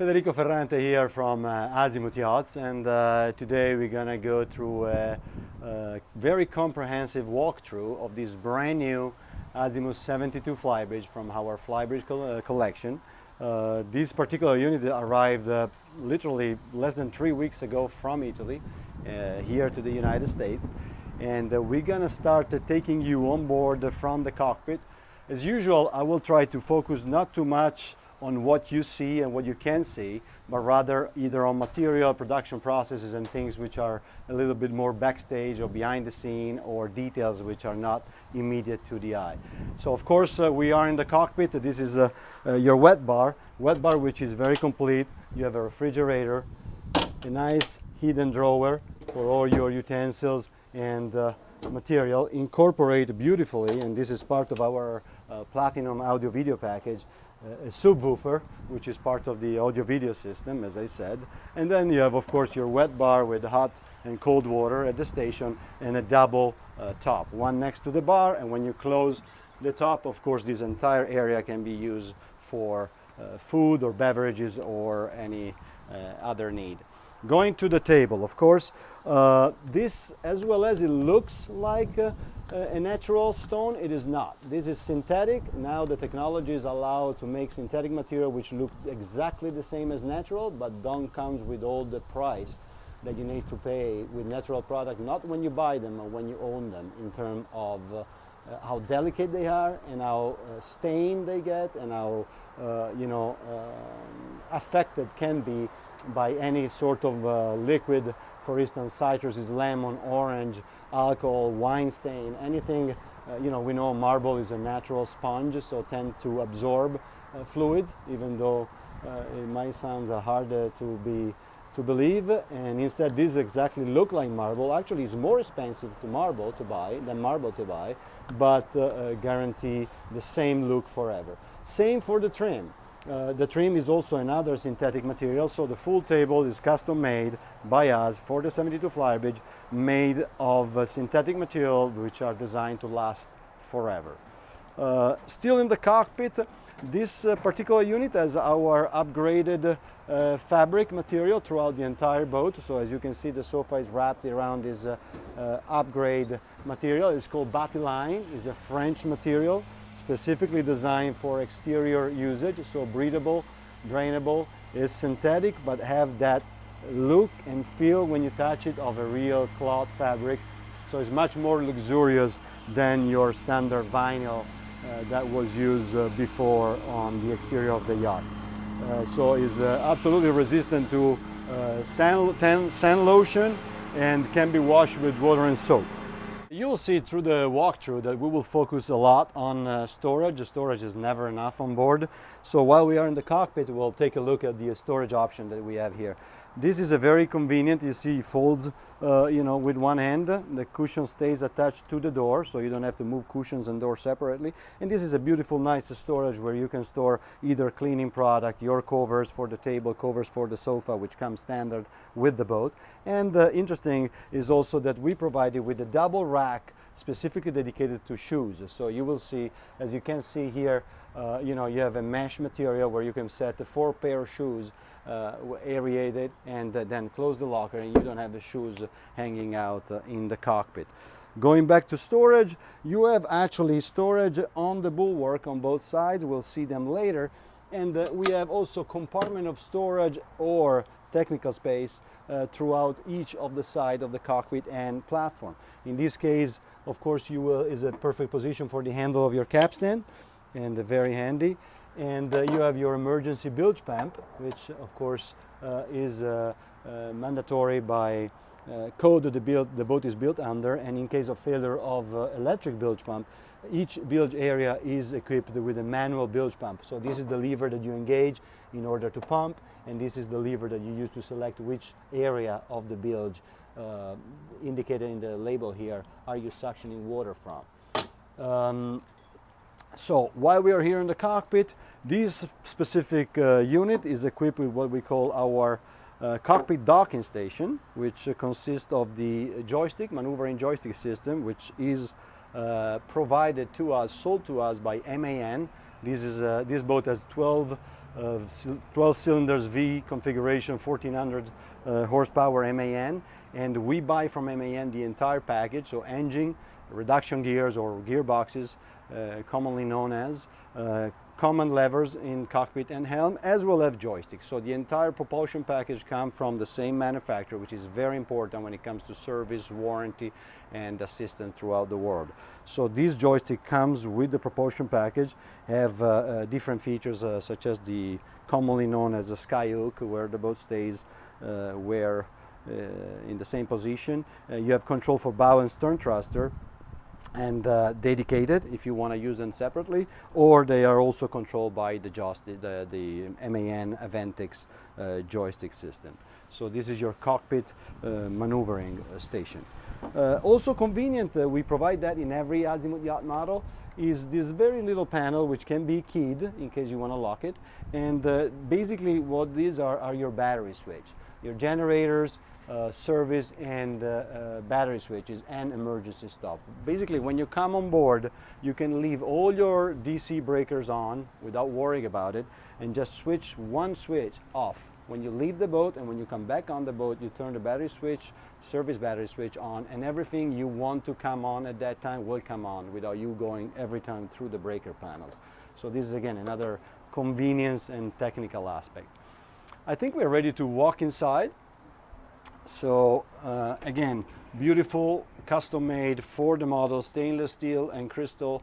Federico Ferrante here from Azimuth Yachts, and today we're gonna go through a very comprehensive walkthrough of this brand new Azimuth 72 Flybridge from our Flybridge collection. This particular unit arrived literally less than 3 weeks ago from Italy here to the United States, and we're gonna start taking you on board from the cockpit. As usual, I will try to focus not too much on what you see and what you can see, but rather either on material, production processes, and things which are a little bit more backstage or behind the scene, or details which are not immediate to the eye. So of course we are in the cockpit. This is your wet bar which is very complete. You have a refrigerator, a nice hidden drawer for all your utensils and material incorporated beautifully, and this is part of our platinum audio video package. A subwoofer, which is part of the audio video system, as I said, and then you have of course your wet bar with hot and cold water at the station, and a double top, one next to the bar, and when you close the top, of course this entire area can be used for food or beverages or any other need. Going to the table, of course, this, as well as it looks like a natural stone, it is not. This is synthetic. Now the technologies allow to make synthetic material which look exactly the same as natural, but don't come with all the price that you need to pay with natural product, not when you buy them or when you own them, in terms of how delicate they are and how stained they get, and how affected can be by any sort of liquid. For instance, citrus is lemon, orange, alcohol, wine stain, anything. We know marble is a natural sponge, so tend to absorb fluids, even though it might sound hard to believe. And instead, these exactly look like marble. Actually, it's more expensive than marble to buy, but guarantee the same look forever. Same for the trim. The trim is also another synthetic material, so the full table is custom made by us for the 72 Flybridge, made of synthetic material which are designed to last forever. Still in the cockpit, this particular unit has our upgraded fabric material throughout the entire boat. So as you can see, the sofa is wrapped around this upgrade material. It's called Batiline. It's a French material, specifically designed for exterior usage, so breathable, drainable. It's synthetic, but have that look and feel when you touch it of a real cloth fabric. So it's much more luxurious than your standard vinyl that was used before on the exterior of the yacht. So it's absolutely resistant to sand lotion, and can be washed with water and soap. You will see through the walkthrough that we will focus a lot on storage. Storage is never enough on board. So while we are in the cockpit, we'll take a look at the storage option that we have here. This is a very convenient. You see, it folds, with one hand. The cushion stays attached to the door, so you don't have to move cushions and door separately. And this is a beautiful, nice storage where you can store either cleaning product, your covers for the table, covers for the sofa, which come standard with the boat. And interesting is also that we provided with a double rack specifically dedicated to shoes. So you will see, as you can see here, you have a mesh material where you can set the 4 pair of shoes, aerated, and then close the locker, and you don't have the shoes hanging out in the cockpit. Going back to storage, you have actually storage on the bulwark on both sides. We'll see them later. And we have also compartment of storage or technical space throughout each of the side of the cockpit and platform. In this case, of course, is a perfect position for the handle of your capstan, and very handy. And you have your emergency bilge pump, which of course is mandatory by code that the boat is built under, and in case of failure of electric bilge pump, each bilge area is equipped with a manual bilge pump. So this is the lever that you engage in order to pump, and this is the lever that you use to select which area of the bilge, indicated in the label here, are you suctioning water from. So while we are here in the cockpit, this specific unit is equipped with what we call our cockpit docking station, which consists of the maneuvering joystick system, which is provided to us, sold to us by MAN. This boat has 12 12 cylinders V configuration, 1400 horsepower MAN, and we buy from MAN the entire package, so engine, reduction gears or gearboxes, commonly known as, common levers in cockpit and helm, as well as joysticks. So the entire propulsion package comes from the same manufacturer, which is very important when it comes to service, warranty, and assistance throughout the world. So this joystick comes with the propulsion package, have different features such as the commonly known as a skyhook, where the boat stays in the same position. You have control for bow and stern thruster, and dedicated if you want to use them separately, or they are also controlled by the joystick, the MAN Aventix joystick system. So this is your cockpit maneuvering station. Also convenient, we provide that in every Azimuth yacht model, is this very little panel which can be keyed in case you want to lock it. And basically what these are your battery switch, your generators, service, and battery switches and emergency stop. Basically when you come on board, you can leave all your DC breakers on without worrying about it, and just switch one switch off when you leave the boat, and when you come back on the boat you turn the battery switch, service battery switch on, and everything you want to come on at that time will come on without you going every time through the breaker panels. So this is again another convenience and technical aspect. I think we're ready to walk inside. So again, beautiful, custom made for the model, stainless steel and crystal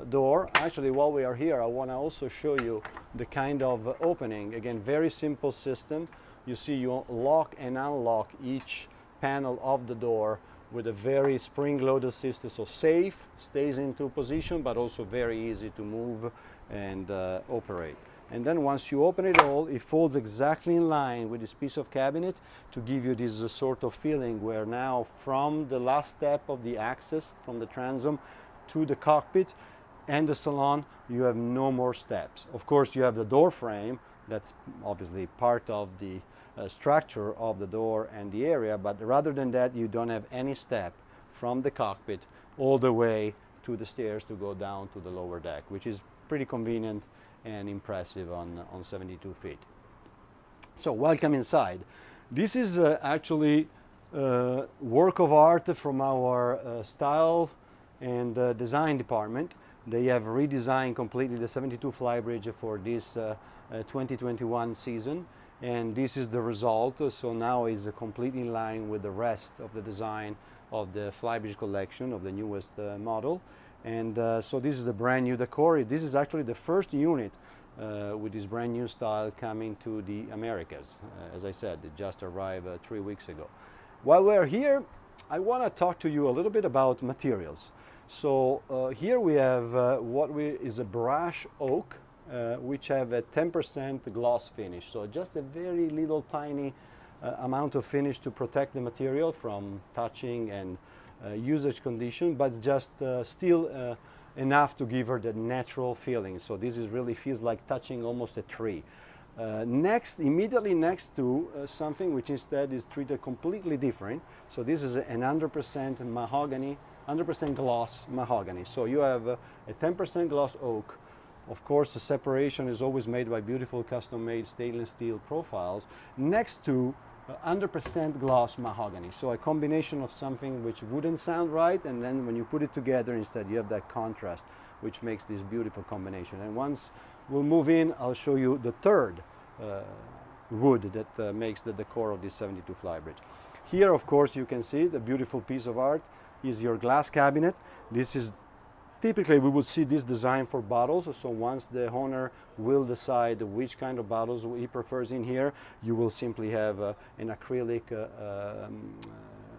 door. Actually, while we are here, I want to also show you the kind of opening. Again, very simple system. You see, you lock and unlock each panel of the door with a very spring-loaded system, so safe, stays into position, but also very easy to move and operate. And then once you open it all, it folds exactly in line with this piece of cabinet to give you this sort of feeling where now from the last step of the access from the transom to the cockpit and the salon, you have no more steps. Of course, you have the door frame, that's obviously part of the structure of the door and the area, but rather than that, you don't have any step from the cockpit all the way to the stairs to go down to the lower deck, which is pretty convenient and impressive on 72 feet. So welcome inside. This is actually work of art from our style and design department. They have redesigned completely the 72 Flybridge for this 2021 season, and this is the result. So now is completely in line with the rest of the design of the Flybridge collection of the newest model. And so this is the brand new decor. This is actually the first unit with this brand new style coming to the Americas. As I said, it just arrived 3 weeks ago. While we're here, I want to talk to you a little bit about materials. So here we have is a brush oak, which have a 10% gloss finish. So just a very little tiny amount of finish to protect the material from touching and usage condition, but just still enough to give her the natural feeling. So this is really feels like touching almost a tree. Immediately next to something which instead is treated completely different. So this is an 100% mahogany, 100% gloss mahogany. So you have a 10% gloss oak. Of course, the separation is always made by beautiful custom-made stainless steel profiles next to 100% gloss mahogany. So a combination of something which wouldn't sound right, and then when you put it together instead you have that contrast which makes this beautiful combination. And once we'll move in, I'll show you the third wood that makes the decor of this 72 Flybridge. Here, of course, you can see the beautiful piece of art is your glass cabinet. This is typically we would see this design for bottles. So once the owner will decide which kind of bottles he prefers in here, you will simply have an acrylic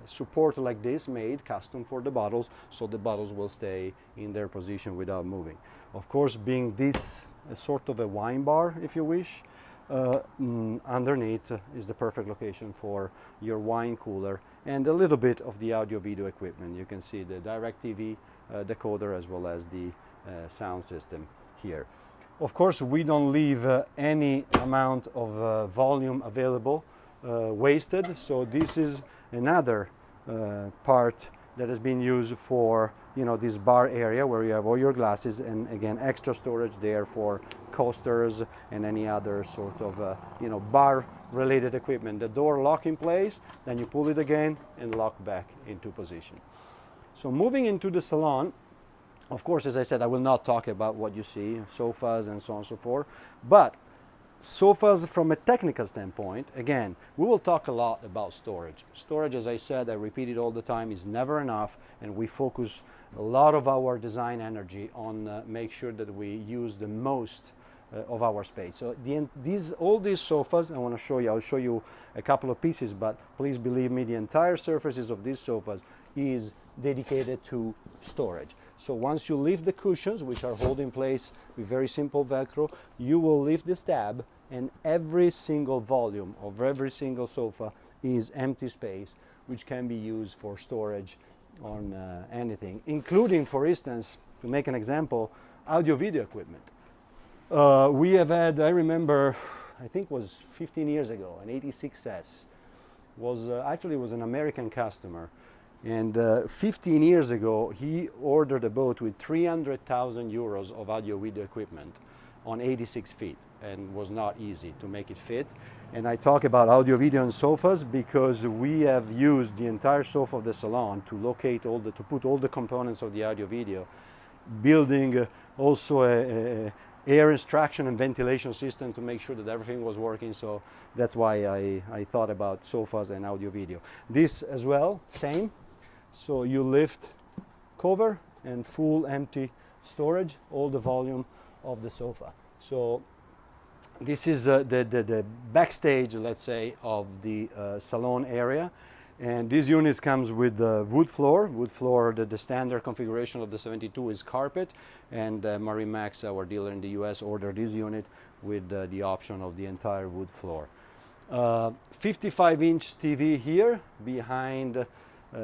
support like this made custom for the bottles, so the bottles will stay in their position without moving. Of course, being this sort of a wine bar, if you wish, underneath is the perfect location for your wine cooler and a little bit of the audio video equipment. You can see the DirecTV decoder as well as the sound system here. Of course, we don't leave any amount of volume available wasted, so this is another part that has been used for, you know, this bar area where you have all your glasses, and again, extra storage there for coasters and any other sort of, you know, bar related equipment. The door lock in place, then you pull it again and lock back into position. So moving into the salon, of course, as I said, I will not talk about what you see, sofas and so on and so forth, but sofas from a technical standpoint, again, we will talk a lot about storage. Storage, as I said, I repeat it all the time, is never enough, and we focus a lot of our design energy on make sure that we use the most of our space. So all these sofas, I want to show you, I'll show you a couple of pieces, but please believe me, the entire surfaces of these sofas is dedicated to storage. So once you lift the cushions, which are held in place with very simple Velcro, you will lift this tab, and every single volume of every single sofa is empty space, which can be used for storage on anything, including, for instance, to make an example, audio-video equipment. We have had, I remember, I think it was 15 years ago, an 86S. Actually was an American customer. And 15 years ago, he ordered a boat with 300,000 euros of audio-video equipment on 86 feet, and was not easy to make it fit. And I talk about audio-video and sofas because we have used the entire sofa of the salon to locate to put all the components of the audio-video, building also a air extraction and ventilation system to make sure that everything was working. So that's why I thought about sofas and audio-video. This as well, same. So you lift cover and full empty storage, all the volume of the sofa. So this is the backstage, let's say, of the salon area. And these units comes with wood floor. The standard configuration of the 72 is carpet. And Marimax, our dealer in the US, ordered this unit with the option of the entire wood floor. 55-inch TV here behind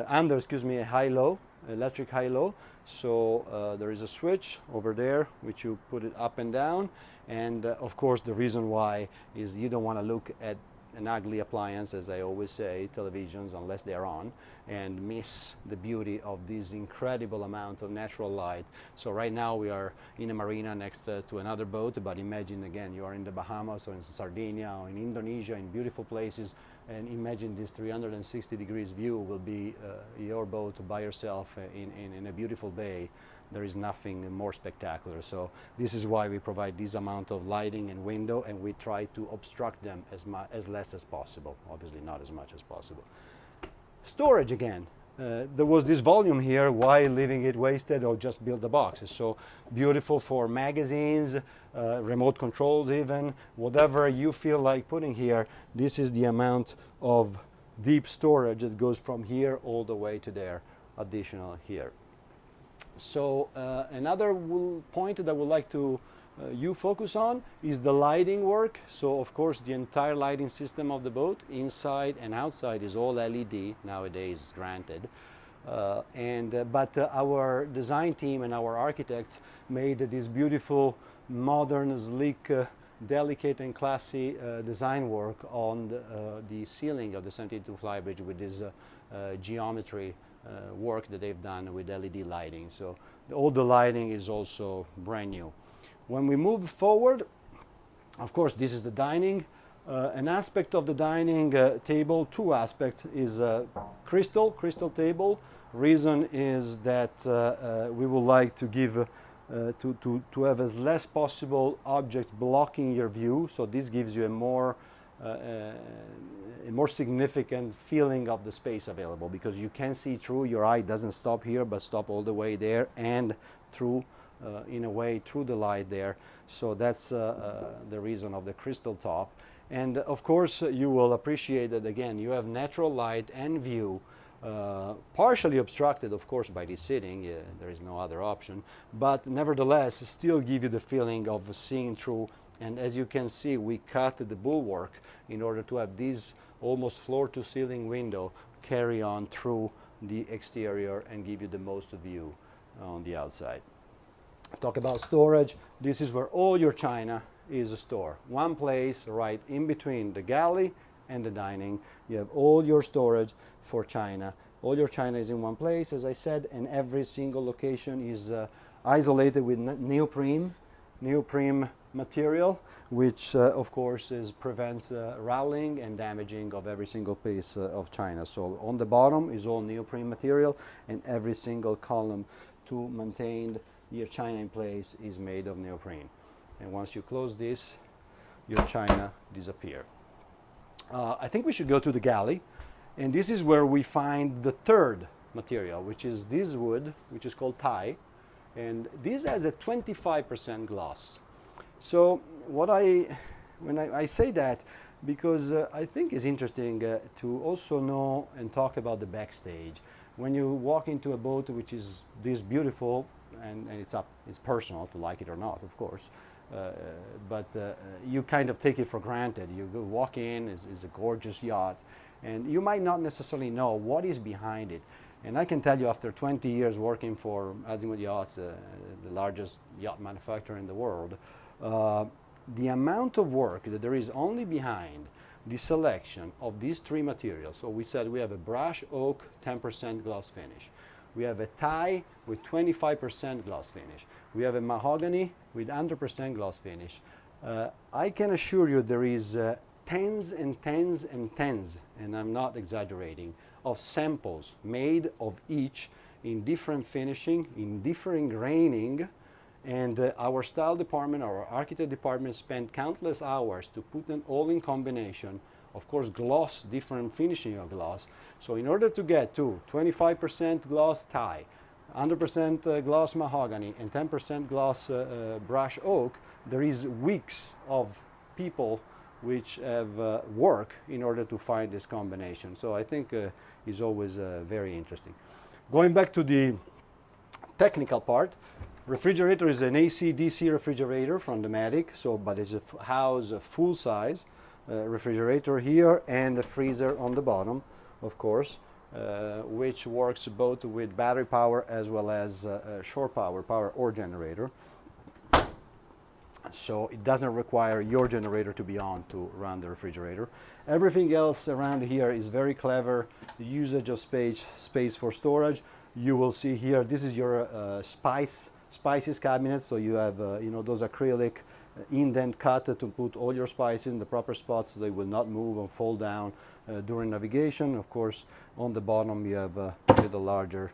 under a high-low, electric high-low. So there is a switch over there which you put it up and down, and of course the reason why is you don't want to look at an ugly appliance, as I always say, televisions, unless they're on, and miss the beauty of this incredible amount of natural light. So right now we are in a marina next to another boat, but imagine again you are in the Bahamas or in Sardinia or in Indonesia, in beautiful places, and imagine this 360 degrees view will be your boat by yourself in a beautiful bay. There is nothing more spectacular. So this is why we provide this amount of lighting and window, and we try to obstruct them as less as possible, obviously not as much as possible. Storage again. There was this volume here, why leaving it wasted or just build the boxes? So beautiful for magazines, remote controls even, whatever you feel like putting here. This is the amount of deep storage that goes from here all the way to there, additional here. So another point that I would like to you focus on is the lighting work. So of course the entire lighting system of the boat, inside and outside, is all LED nowadays, granted. But our design team and our architects made this beautiful, modern, sleek, delicate and classy design work on the ceiling of the 72 Flybridge with this geometry work that they've done with LED lighting. So all the lighting is also brand new. When we move forward, of course, this is the dining. An aspect of the dining table, two aspects, is crystal table. Reason is that we would like to give to have as less possible objects blocking your view. So this gives you a more significant feeling of the space available, because you can see through. Your eye doesn't stop here, but stop all the way there and through. In a way, through the light there. So that's the reason of the crystal top. And of course you will appreciate that again you have natural light and view, partially obstructed of course by this seating. There is no other option, but nevertheless still give you the feeling of seeing through. And as you can see, we cut the bulwark in order to have this almost floor to ceiling window carry on through the exterior and give you the most view on the outside. Talk about storage. This is where all your china is stored. One place right in between the galley and the dining. You have all your storage for china All your china is in one place, as I said, and every single location is isolated with neoprene material, which of course prevents rattling and damaging of every single piece of china. So on the bottom is all neoprene material, and every single column to maintain your china in place is made of neoprene. And once you close this, your china disappear. I think we should go to the galley, and this is where we find the third material, which is this wood, which is called Thai, and this has a 25% gloss. So when I say that, because I think it's interesting to also know and talk about the backstage. When you walk into a boat which is this beautiful, and it's personal to like it or not, of course, but you kind of take it for granted. You go walk in, it's a gorgeous yacht, and you might not necessarily know what is behind it. And I can tell you, after 20 years working for Azimut Yachts, the largest yacht manufacturer in the world, the amount of work that there is only behind the selection of these three materials. So we said we have a brush oak 10% gloss finish. We have a Thai with 25% gloss finish. We have a mahogany with 100% gloss finish. I can assure you there is tens and tens and tens, and I'm not exaggerating, of samples made of each in different finishing, in different graining, and our style department, our architect department spent countless hours to put them all in combination. Of course, gloss, different finishing of gloss. So in order to get to 25% gloss Thai, 100% gloss mahogany, and 10% gloss brush oak, there is weeks of people which have work in order to find this combination. So I think is always very interesting. Going back to the technical part, refrigerator is an AC/DC refrigerator from Dometic, but it's a full size refrigerator here, and a freezer on the bottom, of course, which works both with battery power as well as shore power or generator. So it doesn't require your generator to be on to run the refrigerator. Everything else around here is very clever. The usage of space for storage. You will see here, this is your spices cabinet. So you have those acrylic indent cut to put all your spices in the proper spots so they will not move or fall down during navigation. Of course, on the bottom you have the larger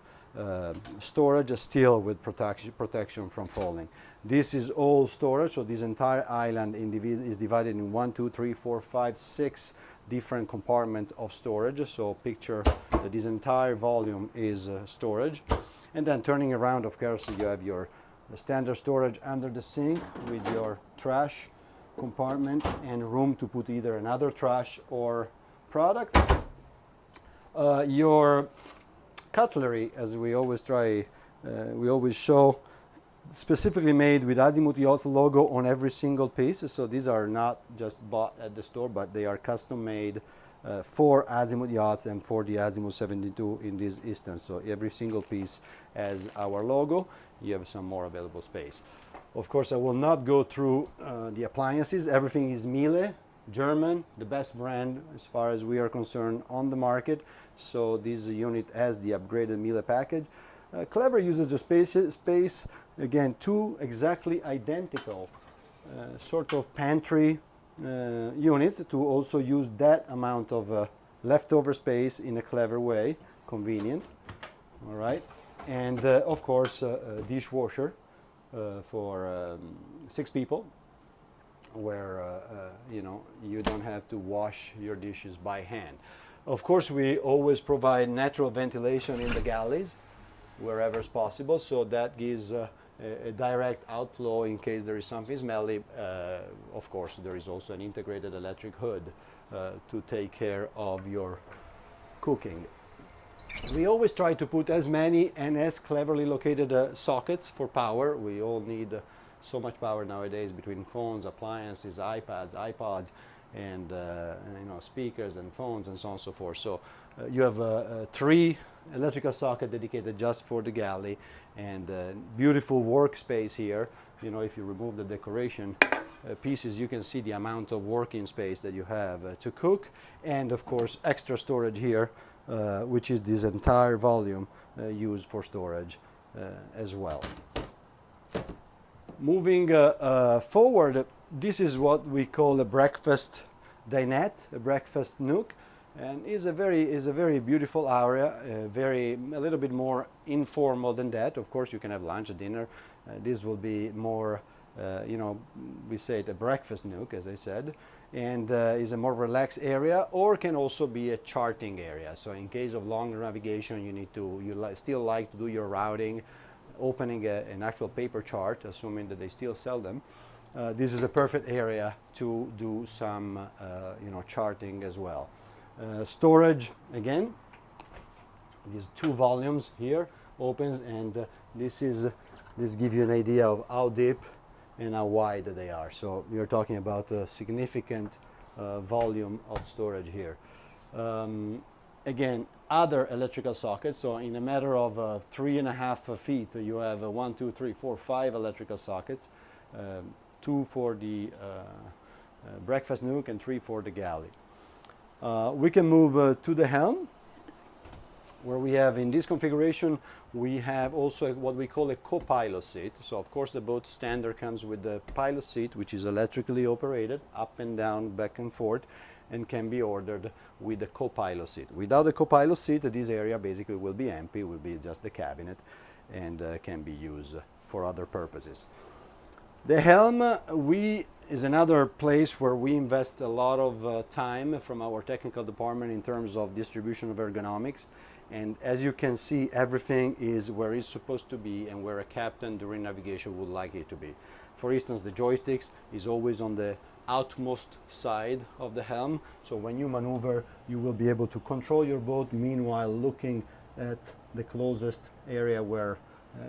storage, still with protection from falling. This is all storage, so this entire island is divided in 1, 2, 3, 4, 5, 6 different compartments of storage. So picture that this entire volume is storage. And then turning around, of course, you have your standard storage under the sink with your trash compartment and room to put either another trash or products. Your cutlery, as we always show, specifically made with Azimut Yacht logo on every single piece. So these are not just bought at the store, but they are custom made for Azimut Yachts and for the Azimut 72 in this instance. So every single piece has our logo. You have some more available space. Of course, I will not go through the appliances. Everything is Miele, German, the best brand as far as we are concerned on the market. So this unit has the upgraded Miele package. Clever usage of space. Again, two exactly identical sort of pantry units to also use that amount of leftover space in a clever way, convenient. All right, and of course a dishwasher for 6 people, where you don't have to wash your dishes by hand. Of course, we always provide natural ventilation in the galleys wherever is possible, so that gives a direct outflow in case there is something smelly. Of course, there is also an integrated electric hood to take care of your cooking. We always try to put as many and as cleverly located sockets for power. We all need so much power nowadays between phones, appliances, iPads, iPods, and speakers and phones and so on and so forth. So you have 3 electrical socket dedicated just for the galley, and beautiful workspace here. If you remove the decoration pieces, you can see the amount of working space that you have to cook, and of course extra storage here which is this entire volume used for storage as well. Moving forward, this is what we call a breakfast dinette, a breakfast nook, and is a very beautiful area, a little bit more informal than that. Of course, you can have lunch or dinner. This will be more, we say it a breakfast nook, as I said, and is a more relaxed area, or can also be a charting area. So in case of long navigation, you still like to do your routing, opening an actual paper chart, assuming that they still sell them. This is a perfect area to do some charting as well. Storage, again, these 2 volumes here opens, and this gives you an idea of how deep and how wide they are. So you're talking about a significant volume of storage here. Again, other electrical sockets. So in a matter of 3.5 feet, you have 1, 2, 3, 4, 5 electrical sockets, 2 for the breakfast nook and 3 for the galley. We can move to the helm, where we have, in this configuration, we have also what we call a co-pilot seat. So of course the boat standard comes with the pilot seat, which is electrically operated, up and down, back and forth, and can be ordered with the co-pilot seat. Without the co-pilot seat, this area basically will be empty, will be just the cabinet, and can be used for other purposes. The helm is another place where we invest a lot of time from our technical department in terms of distribution of ergonomics. And as you can see, everything is where it's supposed to be and where a captain during navigation would like it to be. For instance, the joysticks is always on the outmost side of the helm. So when you maneuver, you will be able to control your boat, meanwhile looking at the closest area where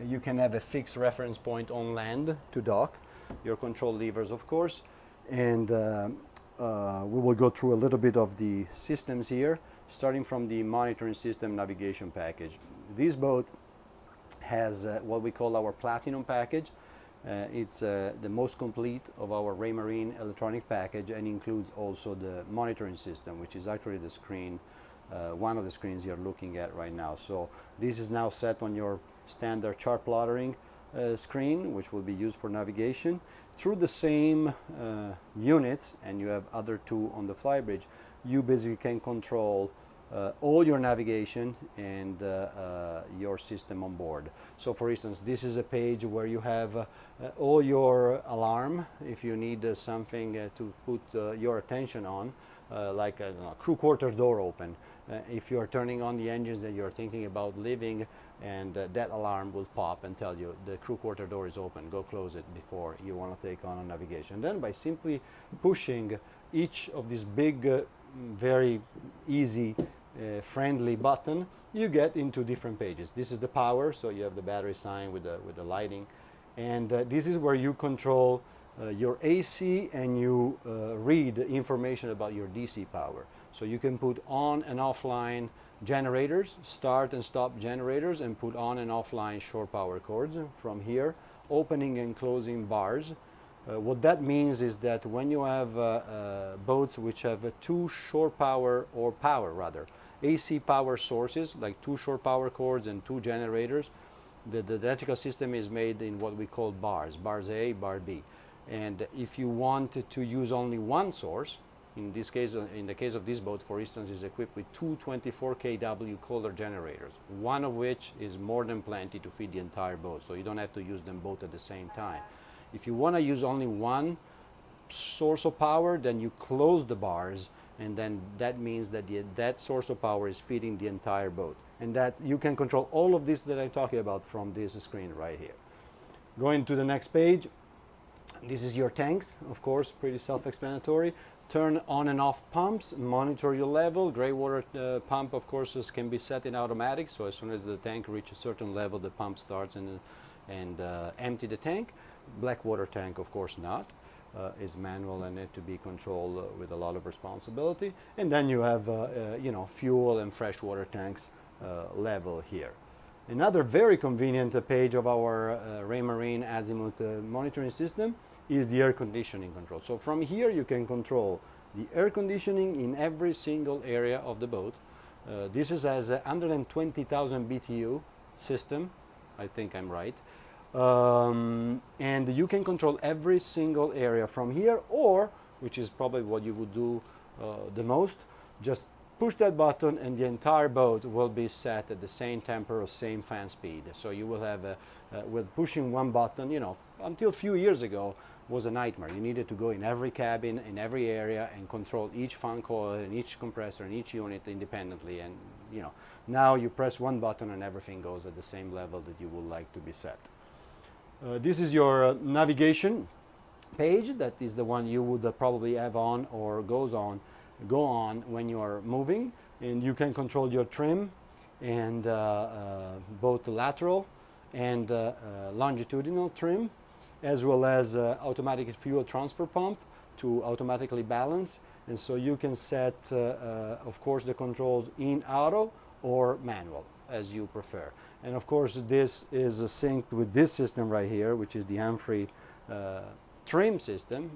you can have a fixed reference point on land to dock. Your control levers, of course, and we will go through a little bit of the systems here, starting from the monitoring system navigation package. This boat has what we call our platinum package. It's the most complete of our Raymarine electronic package, and includes also the monitoring system, which is actually the screen, one of the screens you're looking at right now. So this is now set on your standard chart plottering screen, which will be used for navigation through the same units, and you have other 2 on the Flybridge. You basically can control all your navigation and your system on board. So for instance, this is a page where you have all your alarm if you need something to put your attention on, like a crew quarter door open. If you're turning on the engines that you're thinking about leaving, and that alarm will pop and tell you the crew quarter door is open, go close it before you want to take on a navigation. Then by simply pushing each of these big, very easy, friendly button, you get into different pages. This is the power, so you have the battery sign with the lighting, and this is where you control your AC, and you read information about your DC power. So you can put on and offline generators, start and stop generators, and put on and offline shore power cords from here, opening and closing bars. What that means is that when you have boats which have 2 shore power, or power rather, AC power sources, like 2 shore power cords and 2 generators, the electrical system is made in what we call bars A, bar B. And if you want to use only one source, in this case, in the case of this boat, for instance, is equipped with 2 24 kW Kohler generators, one of which is more than plenty to feed the entire boat, so you don't have to use them both at the same time. If you want to use only one source of power, then you close the bars, and then that means that that source of power is feeding the entire boat. And you can control all of this that I'm talking about from this screen right here. Going to the next page, this is your tanks, of course, pretty self-explanatory. Turn on and off pumps, monitor your level. Gray water pump, of course, can be set in automatic, so as soon as the tank reaches a certain level, the pump starts and empty the tank. Black water tank, of course, not. Is manual and need to be controlled with a lot of responsibility. And then you have fuel and freshwater tanks level here. Another very convenient page of our Raymarine Azimuth monitoring system is the air conditioning control. So from here you can control the air conditioning in every single area of the boat, This is as a 120,000 BTU system. I think I'm right. And you can control every single area from here, or, which is probably what you would do the most, just push that button and the entire boat will be set at the same temper or same fan speed. So you will have, with pushing one button, you know, until a few years ago was a nightmare. You needed to go in every cabin, in every area, and control each fan coil and each compressor and each unit independently. And, you know, now you press one button and everything goes at the same level that you would like to be set. This is your navigation page. That is the one you would probably have on or go on when you are moving, and you can control your trim and both lateral and longitudinal trim, as well as automatic fuel transfer pump to automatically balance. And so you can set, of course, the controls in auto or manual, as you prefer. And of course, this is synced with this system right here, which is the Amfree trim system.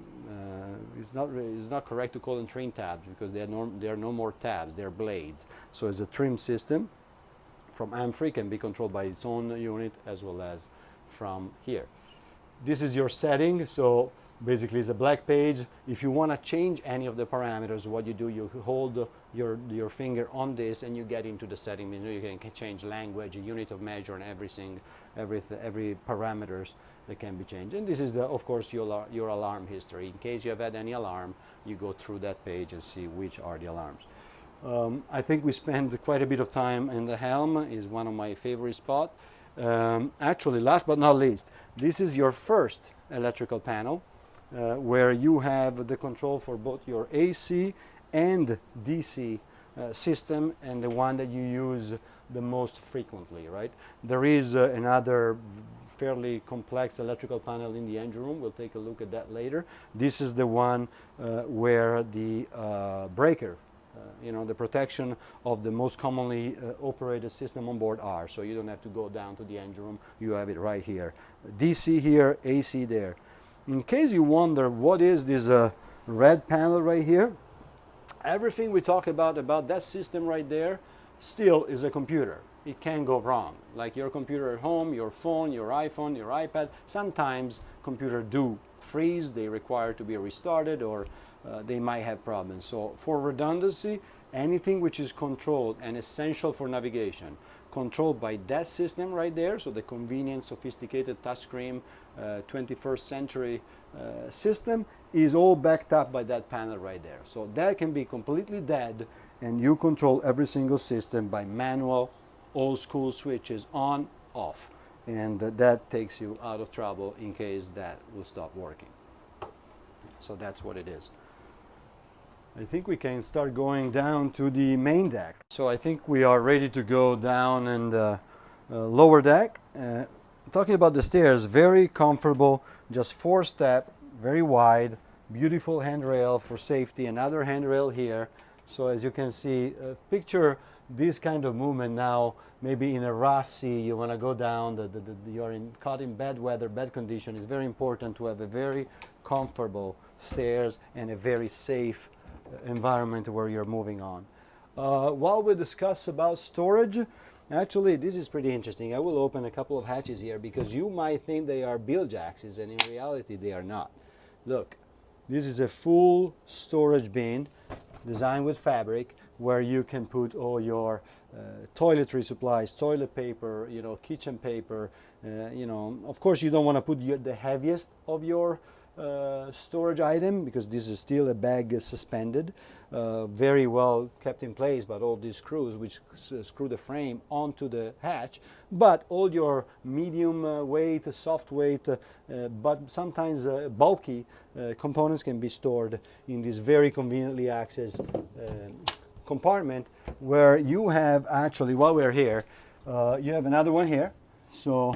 It's not correct to call them trim tabs because they are no more tabs, they're blades. So it's a trim system from Amfree, can be controlled by its own unit as well as from here. This is your setting, so basically it's a black page. If you want to change any of the parameters, what you do, you hold your finger on this and you get into the setting menu. You can change language, a unit of measure, and every parameters that can be changed. And this is, of course, your alarm history. In case you have had any alarm, you go through that page and see which are the alarms. I think we spend quite a bit of time in the helm. Is one of my favorite spots. Actually, last but not least, this is your first electrical panel where you have the control for both your AC and DC system, and the one that you use the most frequently, right? There is another fairly complex electrical panel in the engine room. We'll take a look at that later. This is the one where the breaker, you know, the protection of the most commonly operated system on board are. So you don't have to go down to the engine room. You have it right here. DC here, AC there. In case you wonder what is this red panel right here, everything we talk about that system right there still is a computer. It can go wrong. Like your computer at home, your phone, your iPhone, your iPad, sometimes computers do freeze, they require to be restarted, or they might have problems. So for redundancy, anything which is controlled and essential for navigation, controlled by that system right there, so the convenient, sophisticated touchscreen 21st century system is all backed up by that panel right there. So that can be completely dead, and you control every single system by manual, old school switches on, off. And that takes you out of trouble in case that will stop working. So that's what it is. I think we can start going down to the main deck. So I think we are ready to go down and lower deck. Talking about the stairs, very comfortable, just 4-step, very wide, beautiful handrail for safety, another handrail here. So as you can see, picture this kind of movement now, maybe in a rough sea, you want to go down, you're caught in bad weather, bad condition. It's very important to have a very comfortable stairs and a very safe environment where you're moving on. While we discuss about storage, actually this is pretty interesting. I will open a couple of hatches here because you might think they are bilge axes, and in reality they are not. Look, this is a full storage bin designed with fabric where you can put all your toiletry supplies, toilet paper, you know, kitchen paper, you know. Of course you don't want to put the heaviest of your storage item because this is still a bag suspended, very well kept in place by all these screws which screw the frame onto the hatch. But all your medium weight, soft weight, but sometimes bulky components can be stored in this very conveniently accessed compartment, where you have actually, while we're here, you have another one here. So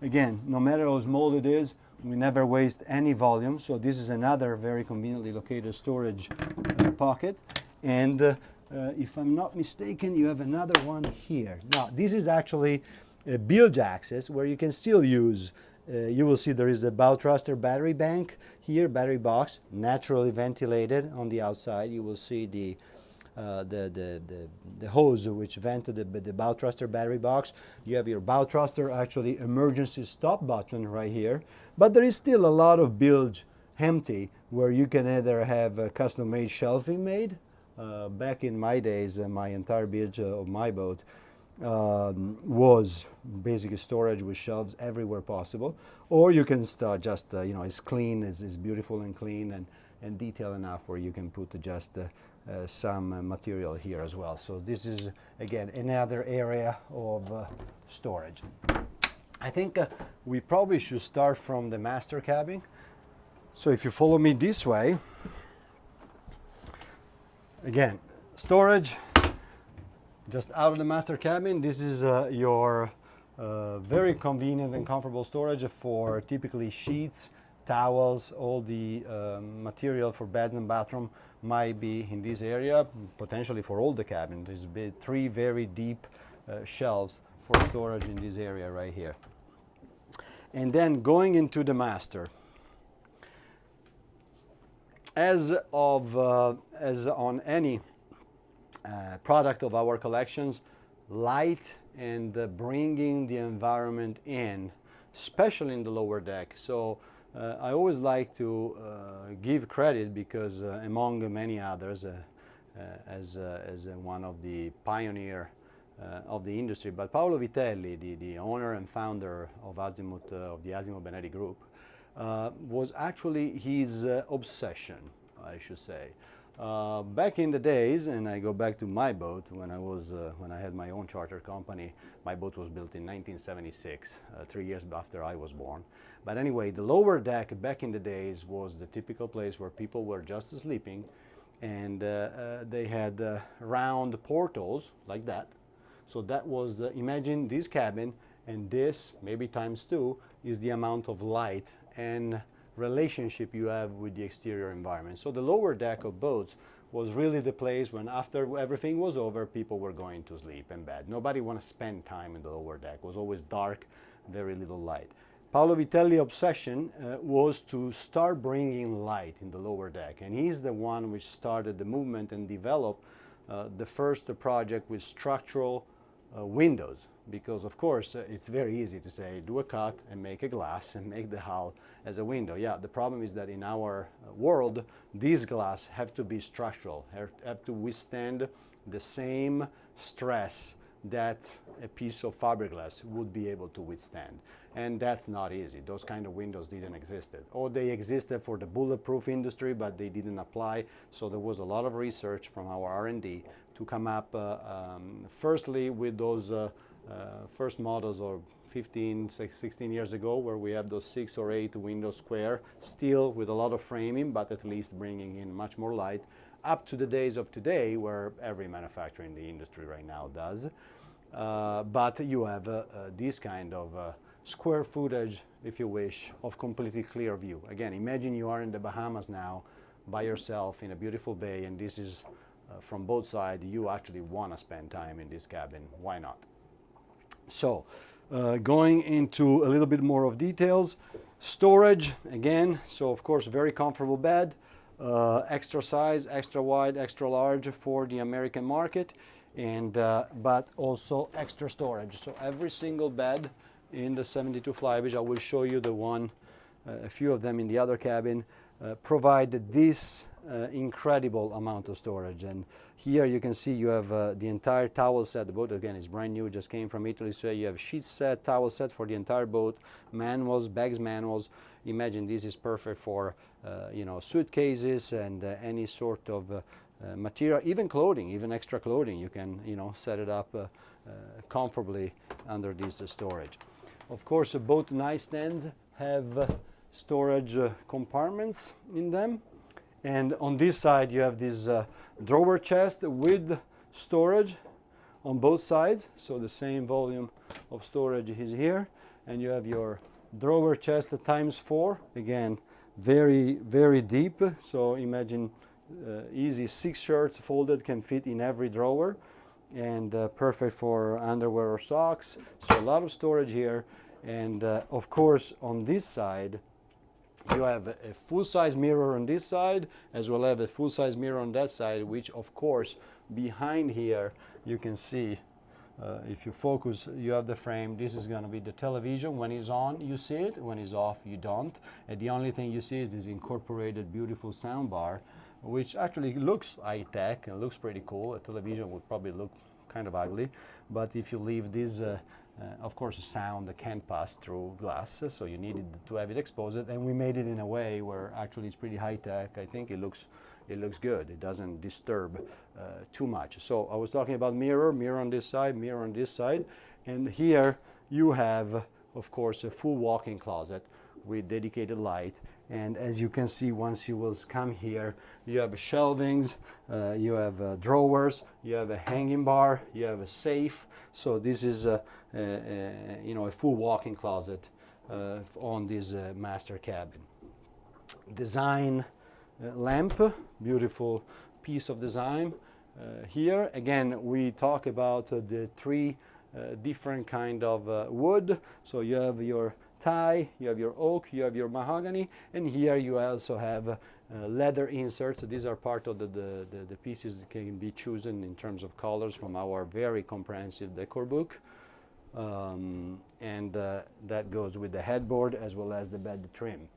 again, no matter how small it is, we never waste any volume. So this is another very conveniently located storage pocket. And if I'm not mistaken, you have another one here. Now, this is actually a bilge access where you can still use, you will see there is a bow thruster battery bank here, battery box, naturally ventilated on the outside. You will see the the hose which vented the bow thruster battery box. You have your bow thruster actually emergency stop button right here, but there is still a lot of bilge empty where you can either have a custom-made shelving made. Back in my days, my entire bilge of my boat was basically storage with shelves everywhere possible, or you can start just it's clean, it's beautiful and clean and detailed enough where you can put just some material here as well. So this is again another area of storage. I think we probably should start from the master cabin. So if you follow me this way, again, storage just out of the master cabin. This is your very convenient and comfortable storage for typically sheets, towels, all the material for beds and bathroom might be in this area, potentially for all the cabin. There's three very deep shelves for storage in this area right here. And then going into the master. As on any product of our collections, light and bringing the environment in, especially in the lower deck. So I always like to give credit because among many others, as one of the pioneer of the industry, but Paolo Vitelli, the owner and founder of Azimut, of the Azimut Benetti Group, was actually his obsession, I should say. Back in the days, and I go back to my boat when I had my own charter company. My boat was built in 1976, 3 years after I was born. But anyway, the lower deck back in the days was the typical place where people were just sleeping, and they had round portals like that. So that was imagine this cabin, and this maybe times two is the amount of light and relationship you have with the exterior environment. So the lower deck of boats was really the place when after everything was over, people were going to sleep in bed. Nobody want to spend time in the lower deck. It was always dark, very little light. Paolo Vitelli's obsession was to start bringing light in the lower deck, and he's the one which started the movement and developed the first project with structural windows, because of course it's very easy to say do a cut and make a glass and make the hull as a window. Yeah, the problem is that in our world these glass have to be structural, have to withstand the same stress that a piece of fiberglass would be able to withstand, and that's not easy. Those kind of windows didn't exist, or they existed for the bulletproof industry but they didn't apply. So there was a lot of research from our R&D to come up firstly with those first models of 16 years ago, where we have those 6 or 8 window square, still with a lot of framing, but at least bringing in much more light, up to the days of today where every manufacturer in the industry right now does. But you have this kind of square footage, if you wish, of completely clear view. Again, imagine you are in the Bahamas now by yourself in a beautiful bay, and this is from both sides. You actually want to spend time in this cabin. Why not? So going into a little bit more of details, storage again. So of course very comfortable bed, extra size, extra wide, extra large for the American market, and but also extra storage. So every single bed in the 72 Flybridge, I will show you the one, a few of them in the other cabin, provide this incredible amount of storage. And here you can see you have the entire towel set. The boat again is brand new, just came from Italy, so you have sheet set, towel set for the entire boat, manuals, bags manuals. Imagine this is perfect for suitcases and any sort of material, even clothing, even extra clothing. You can set it up comfortably under this storage. Of course, both nightstands have storage compartments in them. And on this side you have this drawer chest with storage on both sides. So the same volume of storage is here. And you have your drawer chest times 4. Again, very, very deep. So imagine easy 6 shirts folded can fit in every drawer. And perfect for underwear or socks. So a lot of storage here. And of course on this side You have a full-size mirror on this side, as well as a full-size mirror on that side, which of course behind here you can see, if you focus, you have the frame. This is going to be the television. When it's on, you see it. When it's off, you don't. And the only thing you see is this incorporated beautiful sound bar, which actually looks high-tech and looks pretty cool. A television would probably look kind of ugly, but if you leave this, of course, sound can pass through glass, so you needed to have it exposed, and we made it in a way where actually it's pretty high-tech. I think it looks good. It doesn't disturb too much. So I was talking about mirror on this side, mirror on this side, and here you have, of course, a full walk-in closet with dedicated light. And as you can see, once you will come here, you have shelvings, you have drawers, you have a hanging bar, you have a safe. So this is a full walk-in closet on this master cabin. Design lamp, beautiful piece of design. Here again we talk about the three different kind of wood. So you have your tie, you have your oak, you have your mahogany, and here you also have leather inserts. So these are part of the pieces that can be chosen in terms of colors from our very comprehensive decor book. That goes with the headboard as well as the bed trim.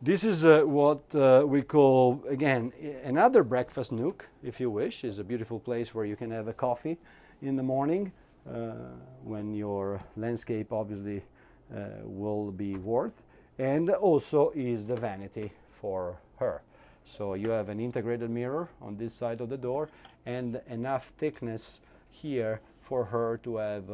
This is what we call, again, another breakfast nook, if you wish. It's a beautiful place where you can have a coffee in the morning when your landscape obviously will be worth, and also is the vanity for her. So you have an integrated mirror on this side of the door and enough thickness here for her to have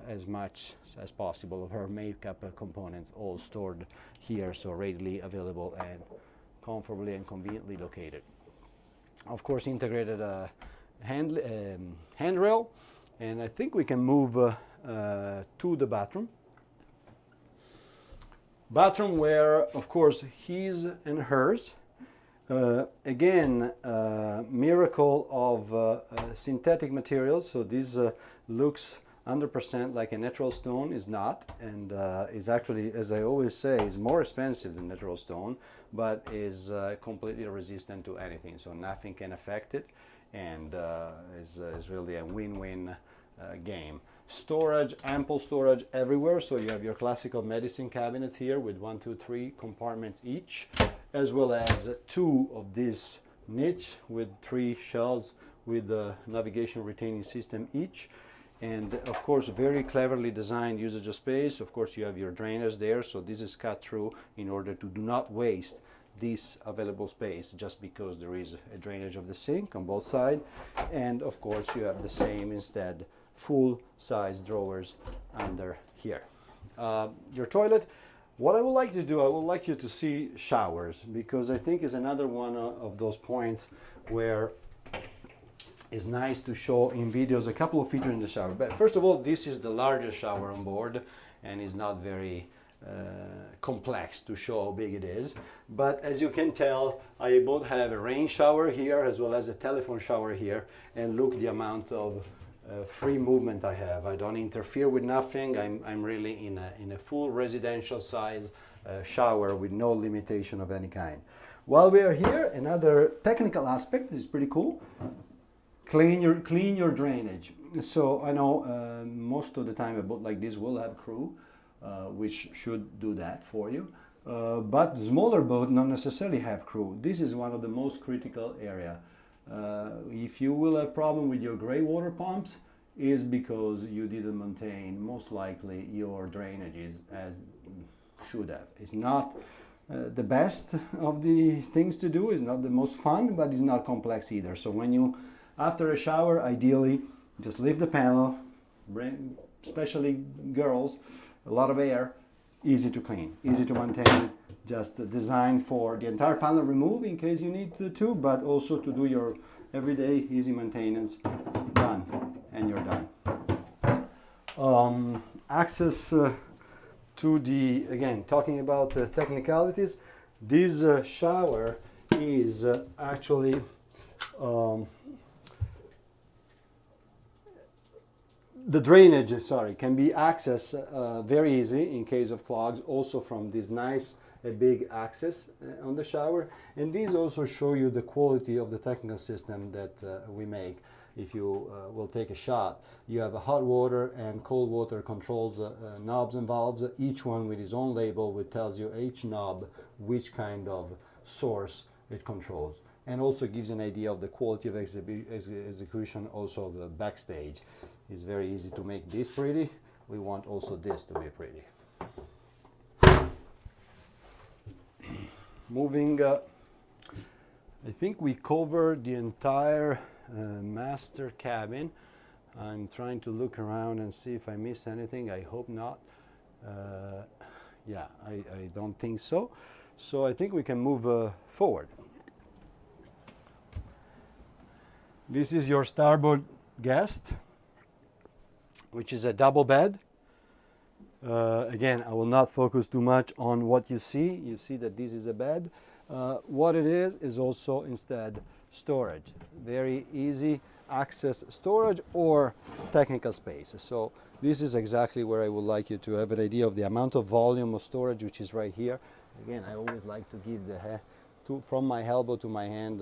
as much as possible of her makeup components all stored here, so readily available and comfortably and conveniently located. Of course, integrated handrail, and I think we can move to the bathroom. Bathroom where, of course, his and hers. Again, miracle of synthetic materials. So this looks 100% like a natural stone. Is not, and is actually, as I always say, is more expensive than natural stone, but is completely resistant to anything. So nothing can affect it, and is really a win-win game. Storage, ample storage everywhere. So you have your classical medicine cabinets here with 1, 2, 3 compartments each, as well as 2 of this niche with 3 shelves with a navigation retaining system each. And of course, very cleverly designed usage of space. Of course, you have your drainage there, so this is cut through in order to do not waste this available space just because there is a drainage of the sink on both sides. And of course, you have the same instead full size drawers under here. Your toilet, what I would like to do, I would like you to see showers, because I think is another one of those points where it's nice to show in videos a couple of features in the shower. But first of all, this is the largest shower on board and is not very complex to show how big it is. But as you can tell, I both have a rain shower here as well as a telephone shower here, and look the amount of free movement I have. I don't interfere with nothing. I'm really in a full residential size shower with no limitation of any kind. While we are here, another technical aspect is pretty cool. Clean your drainage. So I know most of the time a boat like this will have crew, which should do that for you. But smaller boat not necessarily have crew. This is one of the most critical area. If you will have problem with your gray water pumps, is because you didn't maintain most likely your drainages as should have. It's not the best of the things to do. It's not the most fun, but it's not complex either. So when you after a shower, ideally just lift the panel, bring, especially girls, a lot of air, easy to clean, easy to maintain, just designed for the entire panel remove in case you need to, but also to do your everyday easy maintenance. Done, and you're done. Access to the, again, talking about technicalities, this shower is actually the drainage, sorry, can be accessed very easy in case of clogs, also from this nice a big access on the shower. And these also show you the quality of the technical system that we make. If you will take a shot, you have a hot water and cold water controls, knobs and valves, each one with his own label, which tells you each knob which kind of source it controls, and also gives you an idea of the quality of execution. Also the backstage is very easy to make this pretty. We want also this to be pretty. Moving, I think we covered the entire master cabin. I'm trying to look around and see if I miss anything. I hope not. Yeah, I don't think so. So I think we can move forward. This is your starboard guest, which is a double bed. Again, I will not focus too much on what you see. You see that this is a bed. What it is also instead storage. Very easy access storage or technical space. So this is exactly where I would like you to have an idea of the amount of volume of storage, which is right here. Again, I always like to give the from my elbow to my hand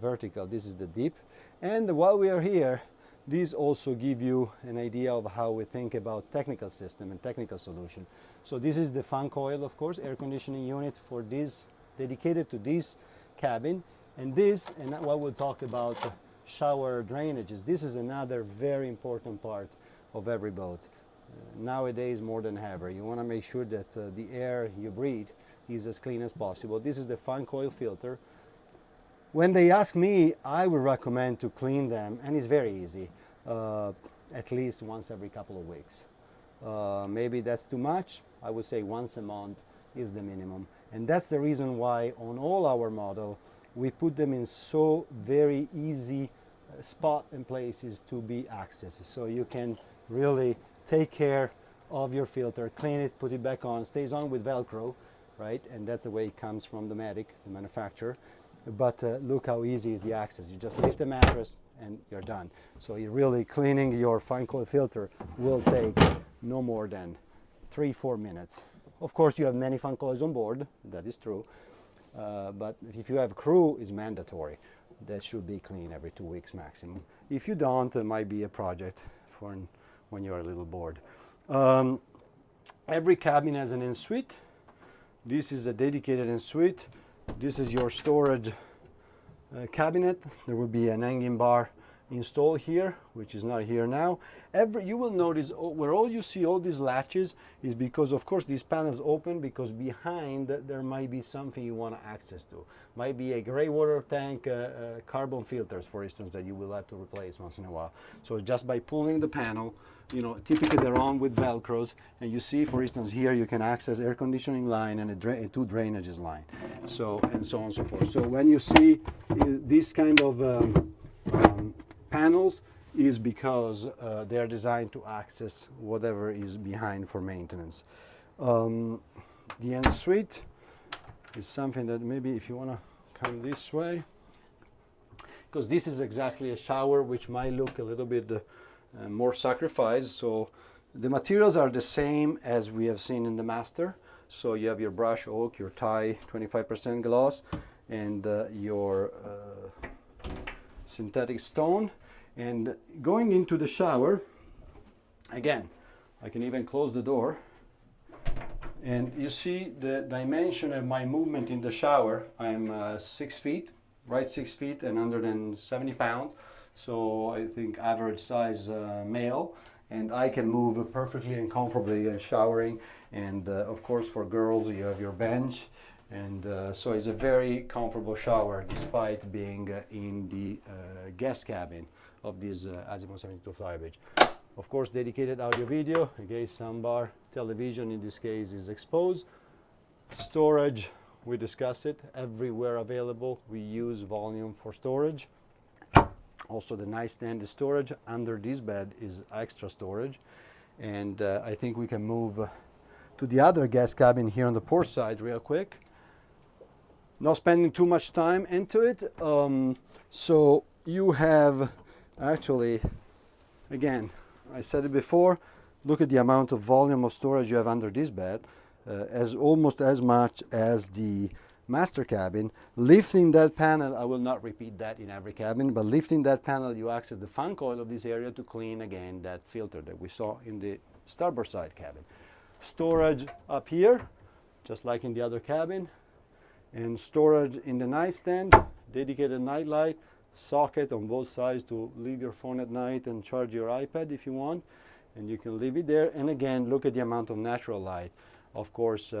vertical. This is the deep. And while we are here, these also give you an idea of how we think about technical system and technical solution. So this is the fan coil, of course, air conditioning unit for this, dedicated to this cabin. And this, and what we'll talk about shower drainages, this is another very important part of every boat. Nowadays, more than ever, you want to make sure that the air you breathe is as clean as possible. This is the fan coil filter. When they ask me, I would recommend to clean them, and it's very easy, at least once every couple of weeks. Maybe that's too much. I would say once a month is the minimum. And that's the reason why on all our model, we put them in so very easy spot and places to be accessed. So you can really take care of your filter, clean it, put it back on, stays on with Velcro, right? And that's the way it comes from the manufacturer. But look how easy is the access. You just lift the mattress and you're done. So you're really cleaning your fine coil filter will take no more than 3-4 minutes. Of course, you have many fan coils on board, that is true. But if you have crew, it's mandatory. That should be clean every 2 weeks maximum. If you don't, it might be a project for when you're a little bored. Every cabin has an en-suite. This is a dedicated en-suite. This is your storage cabinet. There will be an hanging bar installed here, which is not here now. You will notice where all you see all these latches is because, of course, these panels open because behind there might be something you want to access to. Might be a gray water tank, carbon filters, for instance, that you will have to replace once in a while. So just by pulling the panel, you know, typically they're on with Velcros, and you see, for instance, here you can access air conditioning line and a two drainages line, so and so on and so forth. So when you see this kind of panels, is because they are designed to access whatever is behind for maintenance. The en-suite is something that maybe if you want to come this way, because this is exactly a shower which might look a little bit more sacrificed. So the materials are the same as we have seen in the master. So you have your brush oak, your tie 25% gloss, and your synthetic stone. And going into the shower, again, I can even close the door, and you see the dimension of my movement in the shower. I'm 6 feet, right 6 feet and 170 pounds. So I think average size male, and I can move perfectly and comfortably in showering. And of course for girls you have your bench, and so it's a very comfortable shower despite being in the guest cabin of this Azimut 72 Flybridge. Of course, dedicated audio video, again, soundbar, television in this case is exposed. Storage, we discussed it, everywhere available. We use volume for storage. Also the nightstand is storage. Under this bed is extra storage. And I think we can move to the other guest cabin here on the port side real quick. Not spending too much time into it. So you have actually, again, I said it before, look at the amount of volume of storage you have under this bed. as almost as much as the master cabin. Lifting that panel, I will not repeat that in every cabin, but lifting that panel, you access the fan coil of this area to clean again that filter that we saw in the starboard side cabin. Storage up here, just like in the other cabin, and storage in the nightstand, dedicated night light, socket on both sides to leave your phone at night and charge your iPad if you want, and you can leave it there. And again, look at the amount of natural light. Of course,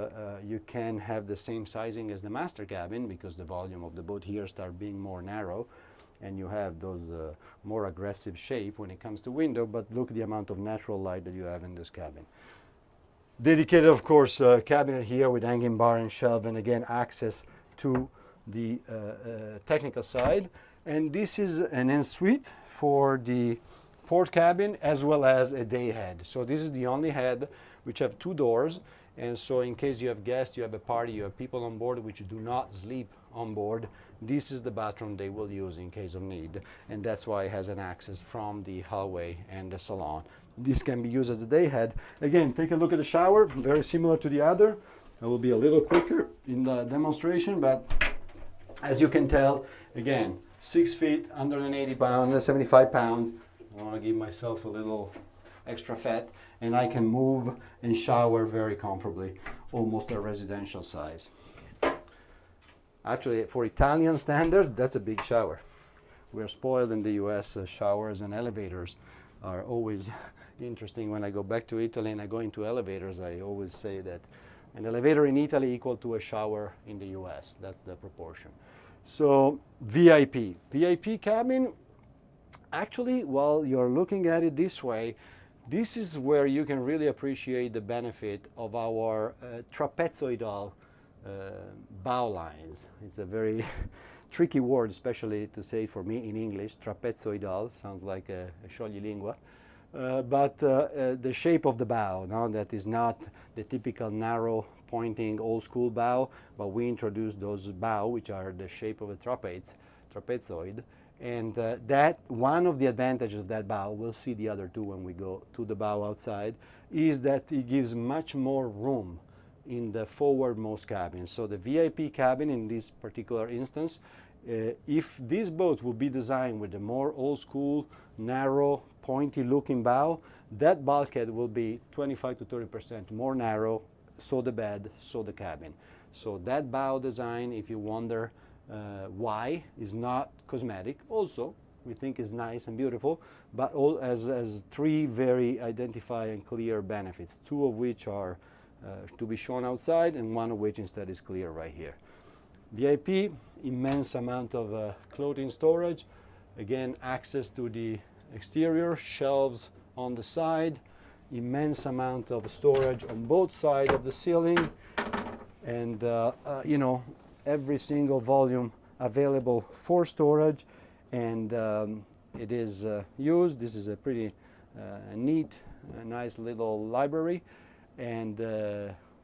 you can have the same sizing as the master cabin because the volume of the boat here starts being more narrow, and you have those more aggressive shape when it comes to window, but look at the amount of natural light that you have in this cabin. Dedicated, of course, cabinet here with hanging bar and shelf, and again, access to the technical side. And this is an en-suite for the port cabin as well as a day head. So this is the only head which have two doors. And so in case you have guests, you have a party, you have people on board which do not sleep on board, this is the bathroom they will use in case of need. And that's why it has an access from the hallway and the salon. This can be used as a day head. Again, take a look at the shower, very similar to the other. I will be a little quicker in the demonstration, but as you can tell, again, 6 feet, 180 pounds, 175 pounds. I want to give myself a little extra fat, and I can move and shower very comfortably, almost a residential size. Actually, for Italian standards, that's a big shower. We're spoiled in the US. Showers and elevators are always interesting. When I go back to Italy and I go into elevators, I always say that an elevator in Italy equal to a shower in the US. That's the proportion. So VIP cabin, actually, while you're looking at it this way, this is where you can really appreciate the benefit of our trapezoidal bow lines. It's a very tricky word, especially to say for me in English. Trapezoidal sounds like a scioglilingua. But the shape of the bow, no, that is not the typical narrow pointing old school bow, but we introduced those bow which are the shape of a trapezoid. And that one of the advantages of that bow, we'll see the other two when we go to the bow outside, is that it gives much more room in the forwardmost cabin. So the VIP cabin in this particular instance, if this boat will be designed with a more old school, narrow, pointy looking bow, that bulkhead will be 25 to 30% more narrow, so the bed, so the cabin. So that bow design, if you wonder why, is not cosmetic. Also, we think is nice and beautiful, but all as three very identified and clear benefits, two of which are to be shown outside and one of which instead is clear right here. VIP, immense amount of clothing storage. Again, access to the exterior, shelves on the side, immense amount of storage on both sides of the ceiling, and you know, every single volume available for storage, and it is used. This is a pretty neat, nice little library, and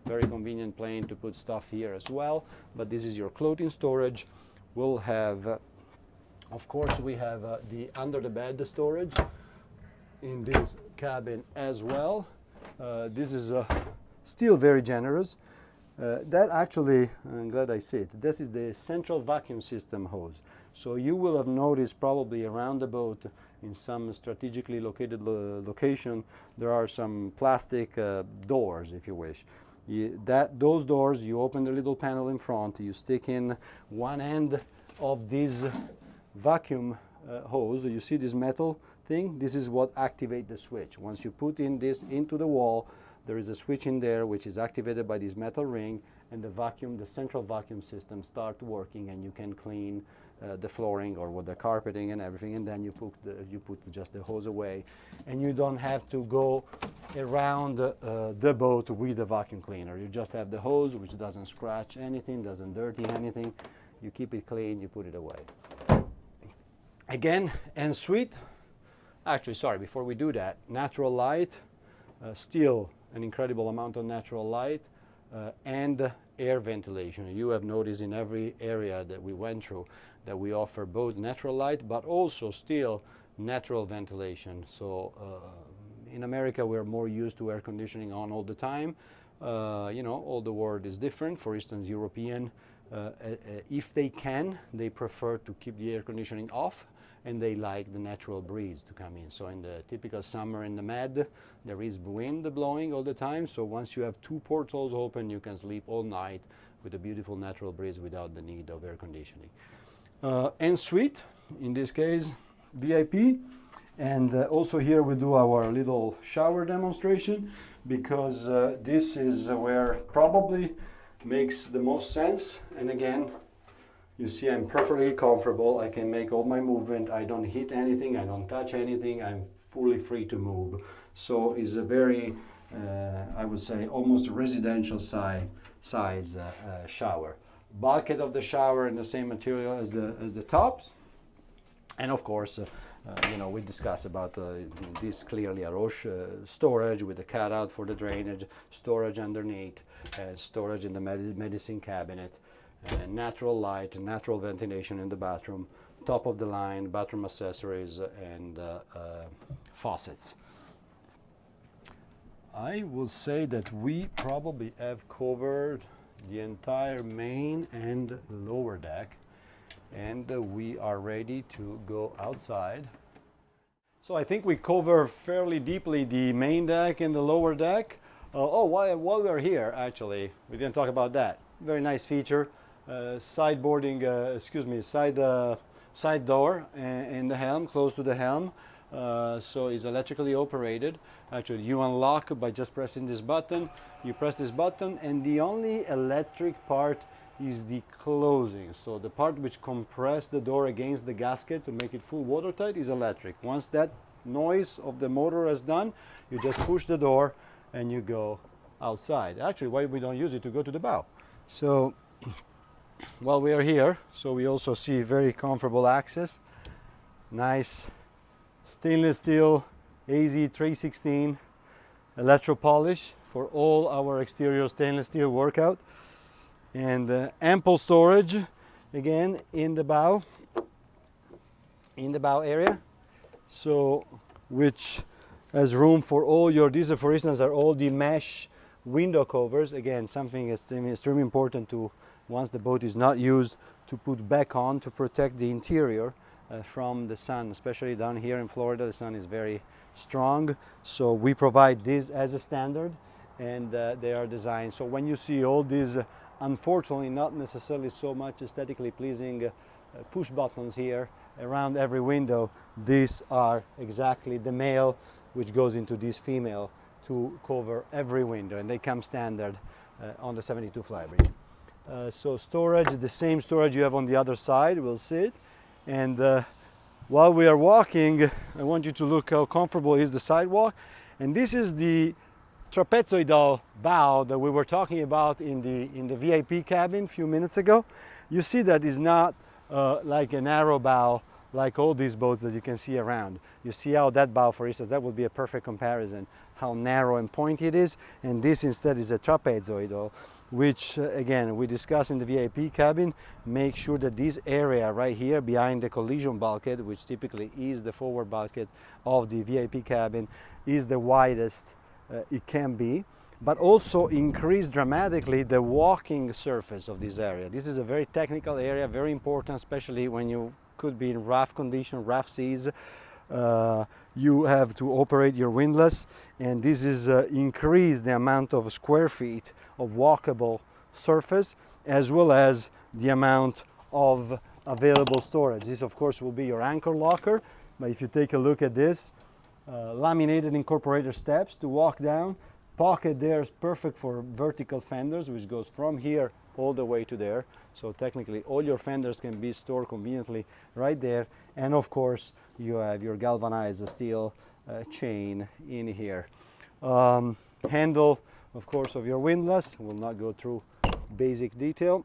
very convenient plane to put stuff here as well. But this is your clothing storage. We'll have, of course, we have the under the bed storage in this cabin as well. This is still very generous. That actually, I'm glad I see it, this is the central vacuum system hose. So you will have noticed probably around the boat in some strategically located location, there are some plastic doors, if you wish. Those doors, you open the little panel in front, you stick in one end of this vacuum hose. You see this metal thing? This is what activates the switch. Once you put in this into the wall, there is a switch in there which is activated by this metal ring, and the central vacuum system starts working, and you can clean the flooring or with the carpeting and everything, and then you put just the hose away, and you don't have to go around the boat with the vacuum cleaner. You just have the hose, which doesn't scratch anything, doesn't dirty anything. You keep it clean, you put it away. Again, en suite. Actually, sorry, before we do that, natural light, still an incredible amount of natural light, and air ventilation. You have noticed in every area that we went through that we offer both natural light but also still natural ventilation. So in America we're more used to air conditioning on all the time. You know, all the world is different. For instance, European, if they can, they prefer to keep the air conditioning off, and they like the natural breeze to come in. So in the typical summer in the Med, there is wind blowing all the time. So once you have 2 portholes open, you can sleep all night with a beautiful natural breeze without the need of air conditioning. En suite, in this case, VIP. And also here we do our little shower demonstration, because this is where probably makes the most sense. And again, you see I'm perfectly comfortable. I can make all my movement. I don't hit anything. I don't touch anything. I'm fully free to move. So it's a very, I would say, almost residential size shower. Bulkhead of the shower in the same material as the tops. And of course, you know, we discussed about this clearly a Roche storage with a cutout for the drainage, storage underneath, storage in the medicine cabinet, natural light, natural ventilation in the bathroom, top of the line, bathroom accessories, and faucets. I will say that we probably have covered the entire main and lower deck, and we are ready to go outside. So I think we cover fairly deeply the main deck and the lower deck. While we're here, actually, we didn't talk about that. Very nice feature, side door in the helm, close to the helm. So it's electrically operated. Actually, you unlock by just pressing this button. You press this button, and the only electric part is the closing. So the part which compress the door against the gasket to make it full watertight is electric. Once that noise of the motor is done, you just push the door and you go outside. Actually, why we don't use it to go to the bow. So while we are here, so we also see very comfortable access. Nice stainless steel AZ316 electro polish for all our exterior stainless steel workout. And ample storage again in the bow area, so which has room for all your, these for instance are all the mesh window covers. Again, something extremely important to, once the boat is not used, to put back on to protect the interior from the sun, especially down here in Florida. The sun is very strong, so we provide this as a standard, and they are designed so when you see all these unfortunately not necessarily so much aesthetically pleasing push buttons here around every window, these are exactly the male which goes into this female to cover every window, and they come standard on the 72 Flybridge. So storage, the same storage you have on the other side will sit. And while we are walking, I want you to look how comfortable is the sidewalk. And this is the trapezoidal bow that we were talking about in the VIP cabin a few minutes ago. You see that is not like a narrow bow like all these boats that you can see around. You see how that bow, for instance, that would be a perfect comparison, how narrow and pointy it is. And this instead is a trapezoidal, which again we discussed in the VIP cabin. Make sure that this area right here behind the collision bulkhead, which typically is the forward bulkhead of the VIP cabin, is the widest it can be, but also increase dramatically the walking surface of this area. This is a very technical area, very important, especially when you could be in rough condition, rough seas. You have to operate your windlass, and this is increase the amount of square feet of walkable surface, as well as the amount of available storage. This of course will be your anchor locker, but if you take a look at this, laminated incorporator steps to walk down. Pocket there is perfect for vertical fenders, which goes from here all the way to there. So technically all your fenders can be stored conveniently right there. And of course you have your galvanized steel chain in here. Handle, of course, of your windlass. We'll not go through basic detail.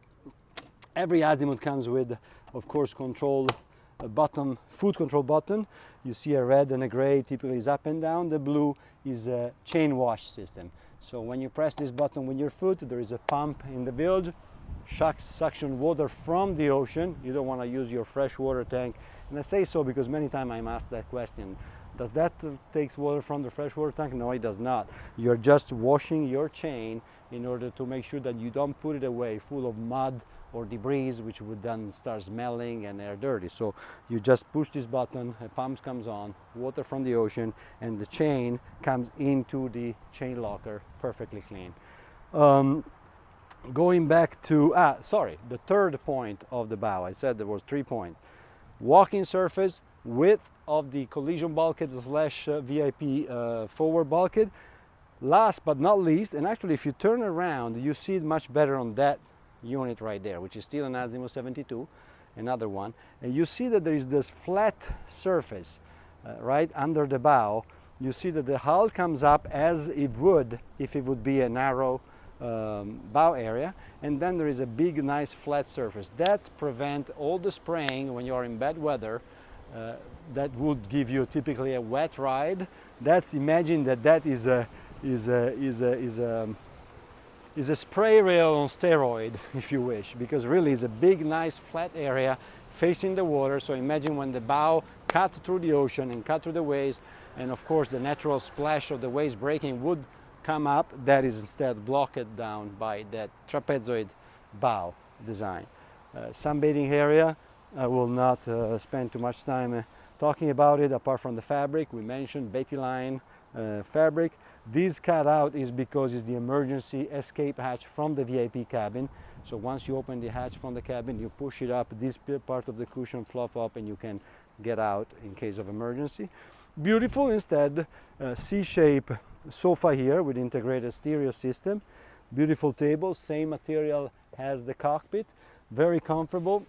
Every azimuth comes with, of course, controlled button, foot control button. You see a red and a gray typically is up and down. The blue is a chain wash system. So when you press this button with your foot, there is a pump in the bilge, suction water from the ocean. You don't want to use your fresh water tank. And I say so because many times I'm asked that question. Does that takes water from the freshwater tank? No, it does not. You're just washing your chain in order to make sure that you don't put it away full of mud or debris, which would then start smelling and are dirty. So you just push this button, a pump comes on, water from the ocean, and the chain comes into the chain locker perfectly clean. Going back to, the third point of the bow. I said there was 3 points. Walking surface, width of the collision bulkhead slash VIP forward bulkhead. Last but not least, and actually if you turn around, you see it much better on that unit right there, which is still an Azimuth 72, another one. And you see that there is this flat surface right under the bow. You see that the hull comes up as it would if it would be a narrow bow area, and then there is a big nice flat surface that prevent all the spraying when you are in bad weather. That would give you typically a wet ride. Imagine that is a spray rail on steroid, if you wish, because really it's a big nice flat area facing the water. So imagine when the bow cut through the ocean and cut through the waves, and of course the natural splash of the waves breaking would come up. That is instead blocked down by that trapezoid bow design. Sunbathing area, I will not spend too much time talking about it apart from the fabric. We mentioned Betty line fabric. This cutout is because it's the emergency escape hatch from the VIP cabin. So once you open the hatch from the cabin, you push it up, this part of the cushion flop up, and you can get out in case of emergency. Beautiful instead C-shape sofa here with integrated stereo system. Beautiful table, same material as the cockpit, very comfortable.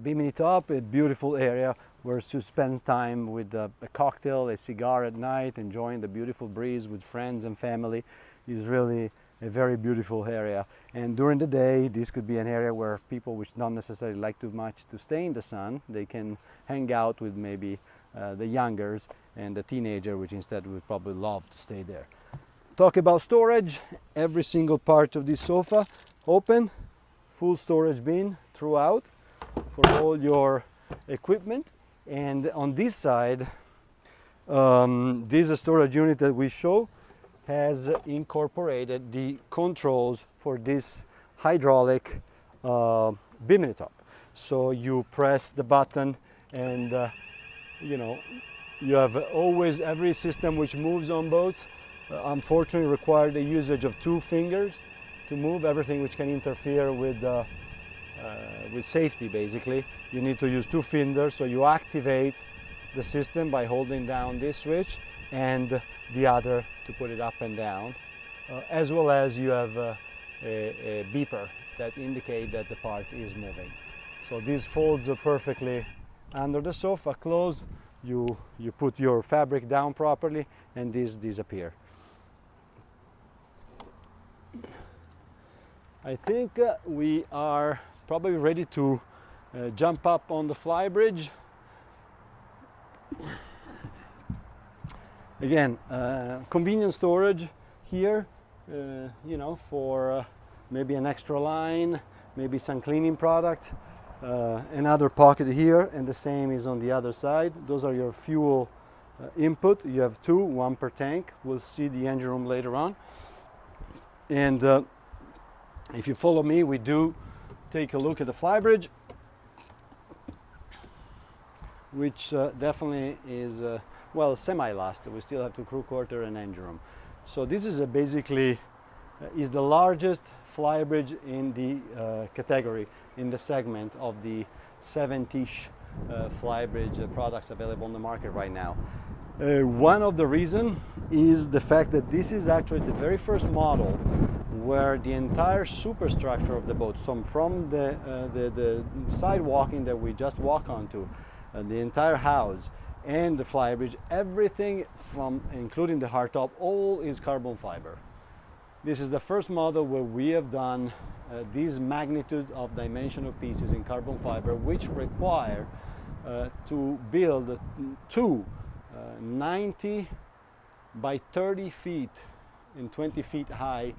Bimini top, a beautiful area where to spend time with a cocktail, a cigar at night, enjoying the beautiful breeze with friends and family. Is really a very beautiful area. And during the day, this could be an area where people which don't necessarily like too much to stay in the sun, they can hang out with maybe the youngers and the teenager, which instead would probably love to stay there. Talk about storage. Every single part of this sofa open, full storage bin throughout for all your equipment. And on this side, this storage unit that we show has incorporated the controls for this hydraulic bimini top. So you press the button and you have always every system which moves on boats unfortunately require the usage of 2 fingers to move everything which can interfere with safety. Basically you need to use 2 fingers, so you activate the system by holding down this switch and the other to put it up and down, as well as you have a beeper that indicate that the part is moving. So this folds perfectly under the sofa. Close, you put your fabric down properly, and these disappear. I think we are probably ready to jump up on the Flybridge. Again, convenient storage here, for maybe an extra line, maybe some cleaning product. Another pocket here, and the same is on the other side. Those are your fuel input. You have 2, 1 per tank. We'll see the engine room later on. And if you follow me, we do take a look at the Flybridge, which definitely is semi-last. We still have 2 crew quarter and engine room. So this is basically is the largest Flybridge in the category, in the segment of the 70-ish Flybridge products available on the market right now. One of the reasons is the fact that this is actually the very first model where the entire superstructure of the boat, so from the sidewalking that we just walk onto, the entire house and the Flybridge, everything from including the hardtop, all is carbon fiber. This is the first model where we have done this magnitude of dimensional pieces in carbon fiber, which require to build 2 90 by 30 feet and 20 feet high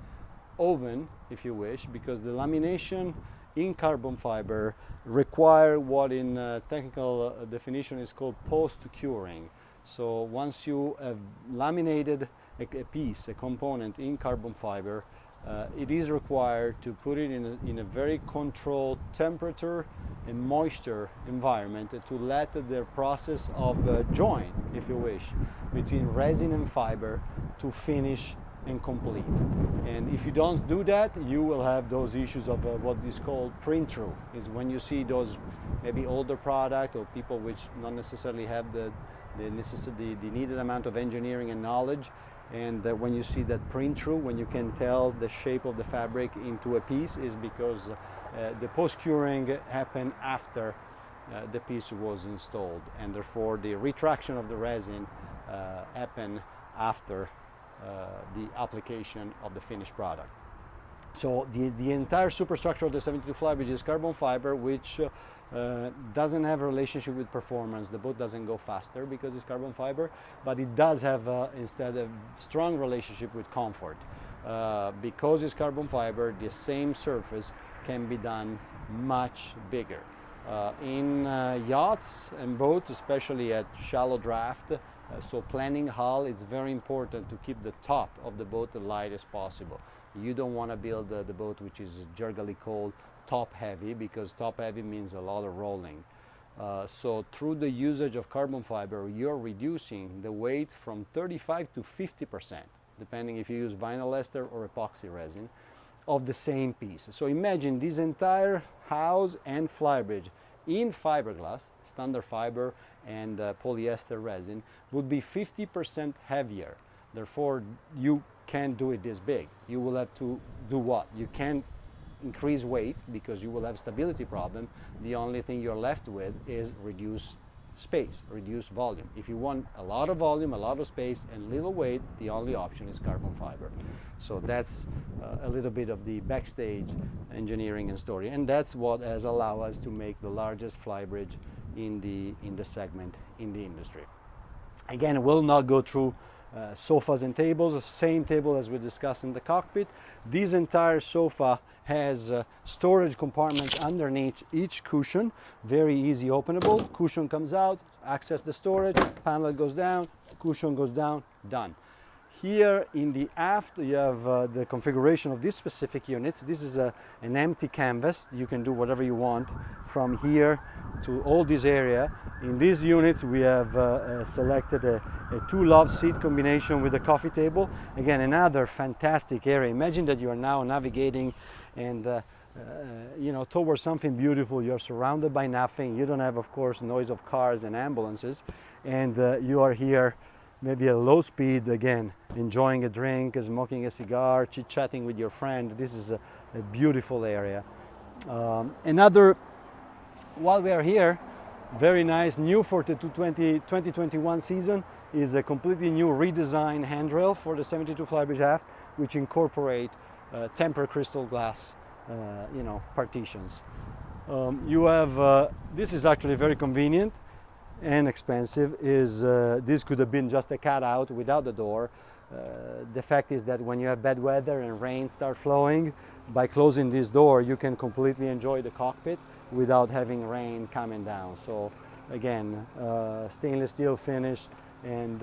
oven, if you wish, because the lamination in carbon fiber require what in technical definition is called post-curing. So once you have laminated a piece, a component in carbon fiber, it is required to put it in a very controlled temperature and moisture environment to let the process of the joint, if you wish, between resin and fiber to finish and complete. And if you don't do that, you will have those issues of what is called print-through, is when you see those maybe older product or people which not necessarily have the needed amount of engineering and knowledge, and when you see that print-through, when you can tell the shape of the fabric into a piece, is because the post-curing happened after the piece was installed, and therefore the retraction of the resin happened after the application of the finished product. So the entire superstructure of the 72 Flybridge is carbon fiber, which doesn't have a relationship with performance. The boat doesn't go faster because it's carbon fiber, but it does have instead a strong relationship with comfort. Because it's carbon fiber, the same surface can be done much bigger. In yachts and boats, especially at shallow draft, so planning hull, it's very important to keep the top of the boat the light as possible. You don't want to build the boat which is jerkily called top heavy, because top heavy means a lot of rolling. So through the usage of carbon fiber, you're reducing the weight from 35 to 50%, depending if you use vinyl ester or epoxy resin, of the same piece. So imagine this entire house and Flybridge in fiberglass, standard fiber and polyester resin, would be 50% heavier. Therefore, you can't do it this big. You will have to do what? You can't increase weight because you will have stability problem. The only thing you're left with is reduce space, reduce volume. If you want a lot of volume, a lot of space, and little weight, the only option is carbon fiber. So that's a little bit of the backstage engineering and story, and that's what has allowed us to make the largest Flybridge in the segment in the industry. Again, we'll not go through sofas and tables, the same table as we discussed in the cockpit. This entire sofa has storage compartments underneath each cushion, very easy openable. Cushion comes out, access the storage, panel goes down, cushion goes down, done. Here in the aft, you have the configuration of these specific units. This is an empty canvas. You can do whatever you want from here to all this area. In these units, we have selected a two love seat combination with a coffee table. Again, another fantastic area. Imagine that you are now navigating and towards something beautiful. You're surrounded by nothing. You don't have, of course, noise of cars and ambulances, and you are here maybe at low speed, again, enjoying a drink, smoking a cigar, chit-chatting with your friend. This is a beautiful area. While we are here, very nice new for the 2021 season is a completely new redesigned handrail for the 72 Flybridge aft, which incorporate tempered crystal glass partitions. You have, this is actually very convenient and expensive. This could have been just a cutout without the door. The fact is that when you have bad weather and rain start flowing, by closing this door you can completely enjoy the cockpit without having rain coming down. So again, stainless steel finish and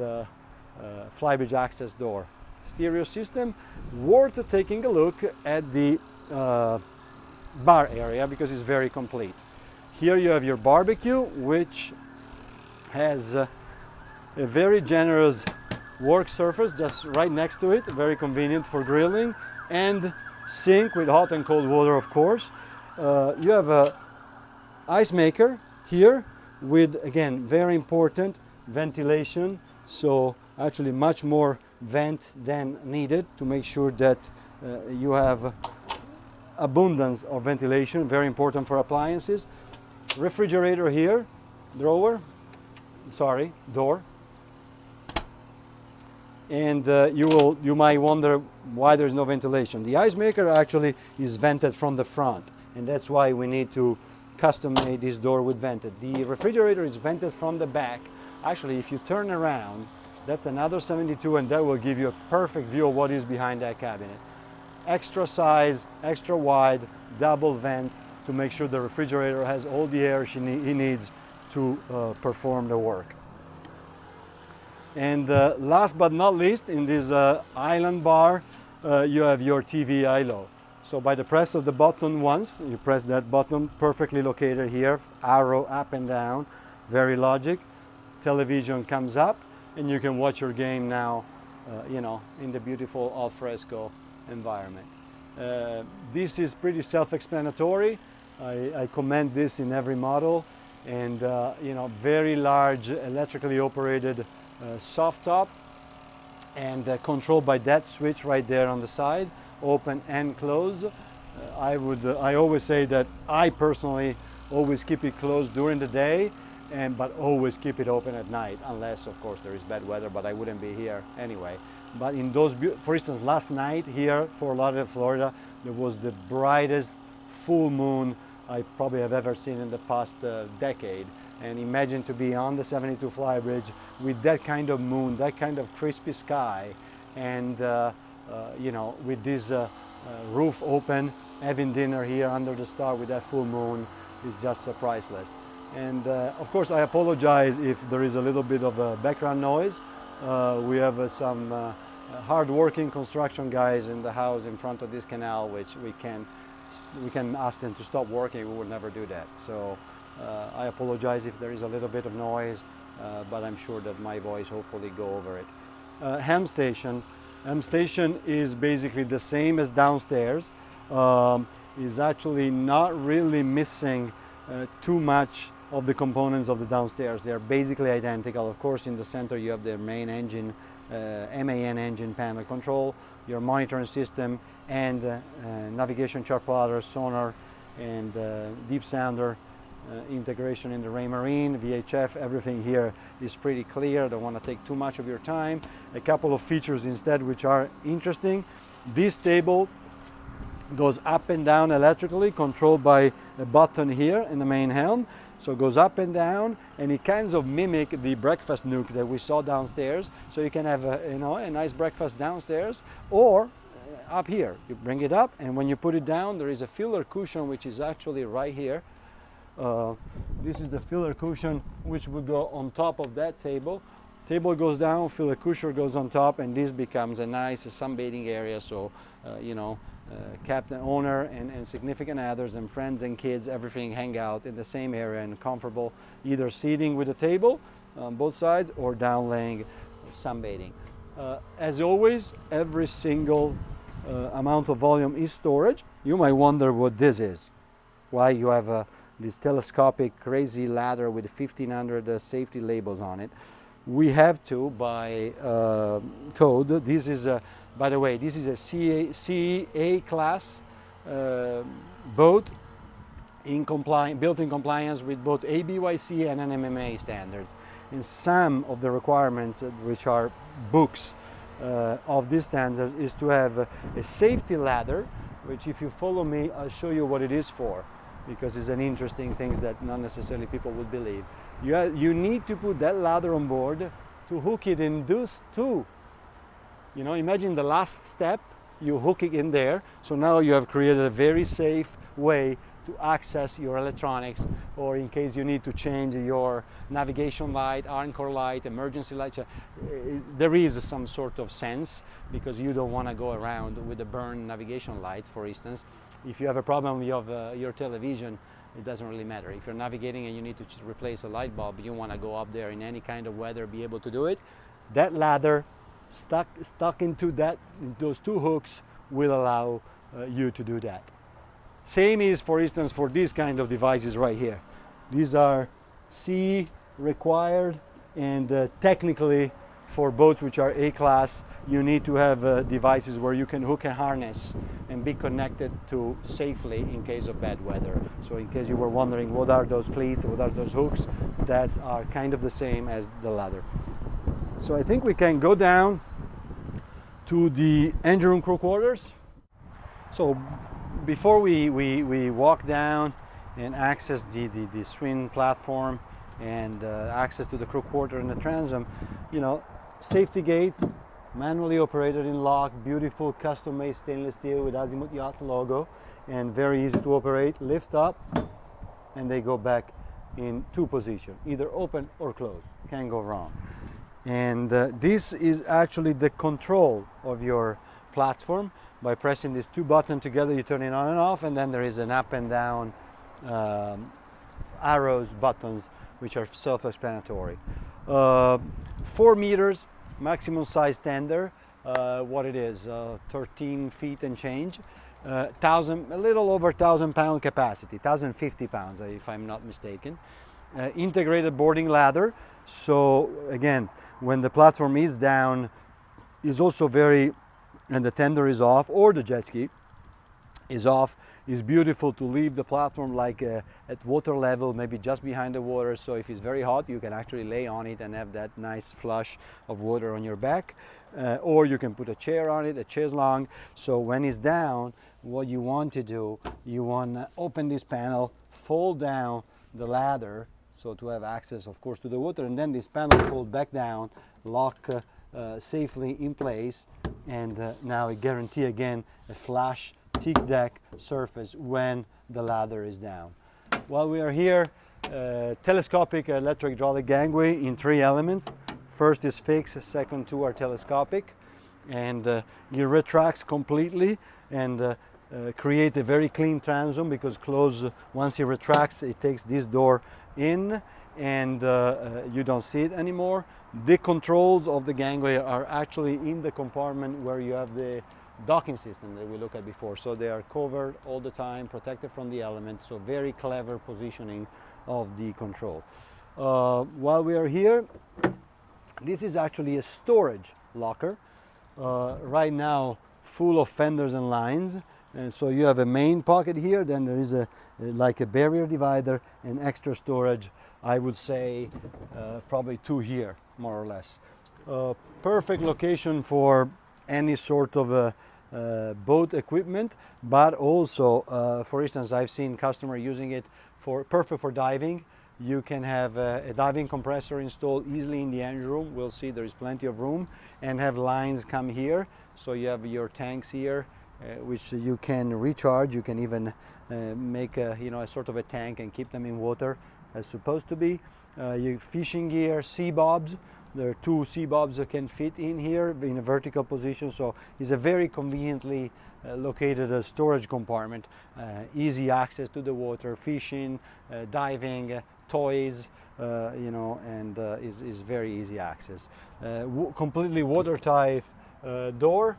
Flybridge access door. Stereo system, worth taking a look at the bar area because it's very complete. Here you have your barbecue, which has a very generous work surface just right next to it, very convenient for grilling, and sink with hot and cold water, of course. You have a ice maker here with, again, very important ventilation, so actually much more vent than needed to make sure that you have abundance of ventilation, very important for appliances. Refrigerator here, door. And you might wonder why there's no ventilation. The ice maker actually is vented from the front, and that's why we need to custom made this door with vented. The refrigerator is vented from the back. Actually, if you turn around, that's another 72, and that will give you a perfect view of what is behind that cabinet. Extra size, extra wide, double vent to make sure the refrigerator has all the air he needs to perform the work. And last but not least, in this island bar, you have your TV ILO. So by the press of the button once, you press that button, perfectly located here, arrow up and down, very logic. Television comes up and you can watch your game now, in the beautiful al fresco environment. This is pretty self-explanatory. I commend this in every model, and very large electrically operated soft top, and controlled by that switch right there on the side, open and close. I always say that I personally always keep it closed during the day, but always keep it open at night, unless of course there is bad weather, but I wouldn't be here anyway. But in those, for instance, last night here, Fort Lauderdale, Florida, there was the brightest full moon I probably have ever seen in the past decade. And imagine to be on the 72 Flybridge with that kind of moon, that kind of crispy sky, and with this roof open, having dinner here under the star with that full moon is just priceless. And of course, I apologize if there is a little bit of background noise. We have some hard-working construction guys in the house in front of this canal, which we can ask them to stop working. We would never do that. So I apologize if there is a little bit of noise, but I'm sure that my voice hopefully go over it. Helm station. Helm station is basically the same as downstairs. Is actually not really missing too much of the components of the downstairs. They are basically identical. Of course, in the center you have the main engine, MAN engine panel control, your monitoring system, and navigation chart plotter, sonar, and deep sounder integration in the Raymarine, VHF. Everything here is pretty clear. Don't want to take too much of your time. A couple of features instead which are interesting. This table goes up and down electrically, controlled by a button here in the main helm. So it goes up and down, and it kind of mimic the breakfast nook that we saw downstairs. So you can have a nice breakfast downstairs, or up here. You bring it up, and when you put it down, there is a filler cushion which is actually right here. This is the filler cushion which would go on top of that table. Table goes down, filler cushion goes on top, and this becomes a nice sunbathing area. So captain, owner, and significant others and friends and kids, everything hang out in the same area and comfortable, either seating with a table on both sides or down laying sunbathing. As always, every single amount of volume is storage. You might wonder what this is, why you have this telescopic crazy ladder with 1500 safety labels on it. We have to, by code, this is by the way, this is a CA class boat built in compliance with both ABYC and NMMA standards. And some of the requirements which are books of these standards is to have a safety ladder, which if you follow me, I'll show you what it is for, because it's an interesting thing that not necessarily people would believe. You need to put that ladder on board to hook it in those two. Imagine the last step, you hook it in there. So now you have created a very safe way to access your electronics, or in case you need to change your navigation light, anchor light, emergency light. There is some sort of sense, because you don't want to go around with a burned navigation light, for instance. If you have a problem with your television, it doesn't really matter. If you're navigating and you need to replace a light bulb, you want to go up there in any kind of weather, be able to do it. That ladder stuck into those two hooks will allow you to do that. Same is, for instance, for these kind of devices right here. These are CE required, and technically for boats which are A-class, you need to have devices where you can hook a harness and be connected to safely in case of bad weather. So in case you were wondering what are those cleats, what are those hooks, that are kind of the same as the ladder. So I think we can go down to the engine room crew quarters. So before we walk down and access the swing platform and access to the crew quarter and the transom, safety gates, manually operated in lock, beautiful custom-made stainless steel with Azimuth Yacht logo, and very easy to operate. Lift up, and they go back in two positions, either open or closed. Can't go wrong. And this is actually the control of your platform. By pressing these two buttons together, you turn it on and off, and then there is an up and down arrows buttons, which are self-explanatory. 4 meters maximum size tender. What it is, 13 feet and change. A little over 1,000 pound capacity, 1,050 pounds if I'm not mistaken. Integrated boarding ladder. So again, when the platform is down, is also and the tender is off, or the jet ski is off, is beautiful to leave the platform like at water level, maybe just behind the water. So if it's very hot, you can actually lay on it and have that nice flush of water on your back. Or you can put a chair on it, a chaise longue. So when it's down, what you want to do, you want to open this panel, fold down the ladder, so to have access, of course, to the water, and then this panel fold back down, lock safely in place, and now it guarantee again a flush teak deck surface when the ladder is down. While we are here, telescopic electro-hydraulic gangway in 3 elements. First is fixed, second 2 are telescopic, and it retracts completely and create a very clean transom, because once it retracts, it takes this door in and you don't see it anymore. The controls of the gangway are actually in the compartment where you have the docking system that we looked at before. So they are covered all the time, protected from the elements. So very clever positioning of the control. While we are here, this is actually a storage locker. Right now, full of fenders and lines. And so you have a main pocket here, then there is like a barrier divider and extra storage. I would say probably 2 here, more or less. Perfect location for any sort of boat equipment, but also, for instance, I've seen customer using it perfect for diving. You can have a diving compressor installed easily in the engine room. We'll see there is plenty of room, and have lines come here. So you have your tanks here, which you can recharge. You can even make a sort of a tank and keep them in water as supposed to be. Your fishing gear, sea bobs. There are 2 sea bobs that can fit in here in a vertical position. So it's a very conveniently located storage compartment. Easy access to the water, fishing, diving, toys, and is very easy access. Completely watertight door,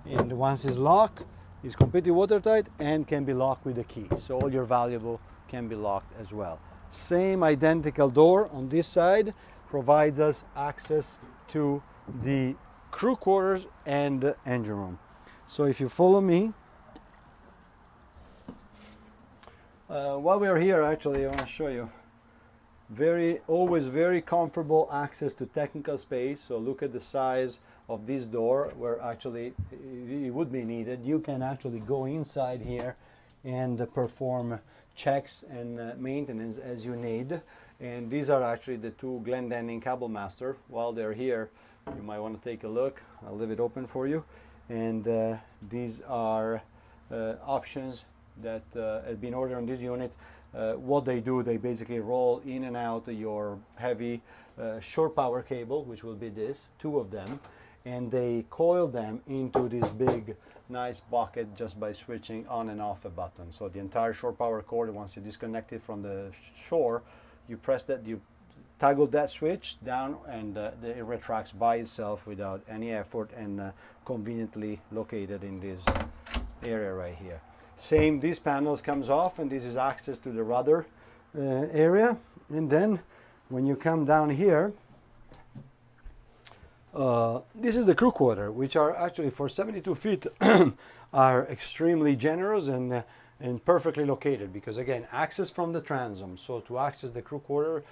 and once it's locked, it's completely watertight and can be locked with a key. So all your valuable can be locked as well. Same identical door on this side provides us access to the crew quarters and the engine room. So if you follow me, while we are here, actually I want to show you always very comfortable access to technical space. So look at the size of this door, where actually it would be needed. You can actually go inside here and perform checks and maintenance as you need. And these are actually the 2 Glendenning Cable Master. While they're here, you might want to take a look. I'll leave it open for you. And these are options that have been ordered on this unit. What they do, they basically roll in and out your heavy shore power cable, which will be 2 of them, and they coil them into this big nice bucket just by switching on and off a button. So the entire shore power cord, once you disconnect it from the shore, you press that, you toggle that switch down, and it retracts by itself without any effort, and conveniently located in this area right here. Same, these panels comes off, and this is access to the rudder area. And then when you come down here, this is the crew quarter, which are actually for 72 feet are extremely generous and perfectly located, because again, access from the transom. So to access the crew quarter,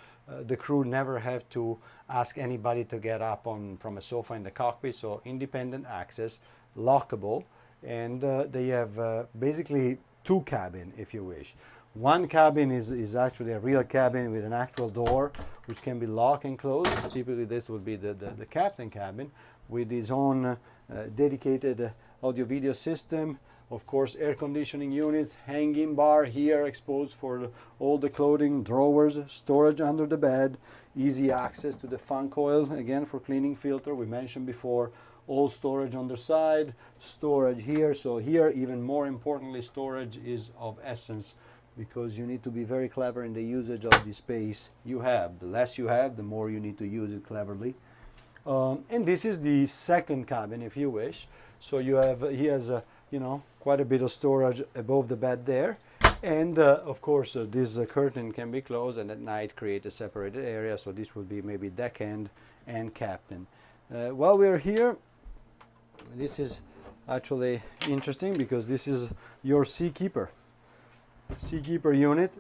the crew never have to ask anybody to get up from a sofa in the cockpit. So independent access, lockable, and they have basically 2 cabins, if you wish. One cabin is actually a real cabin with an actual door, which can be locked and closed. Typically this would be the captain cabin with his own dedicated audio-video system, Of course, air conditioning units, hanging bar here exposed for all the clothing, drawers, storage under the bed, easy access to the fan coil, again for cleaning filter, we mentioned before, all storage on the side, storage here. So here, even more importantly, storage is of essence, because you need to be very clever in the usage of the space you have. The less you have, the more you need to use it cleverly. And this is the second cabin, if you wish. So he has quite a bit of storage above the bed there. And of course, this curtain can be closed and at night create a separated area. So this will be maybe deck end and captain. While we're here, this is actually interesting because this is your Seakeeper. Seakeeper unit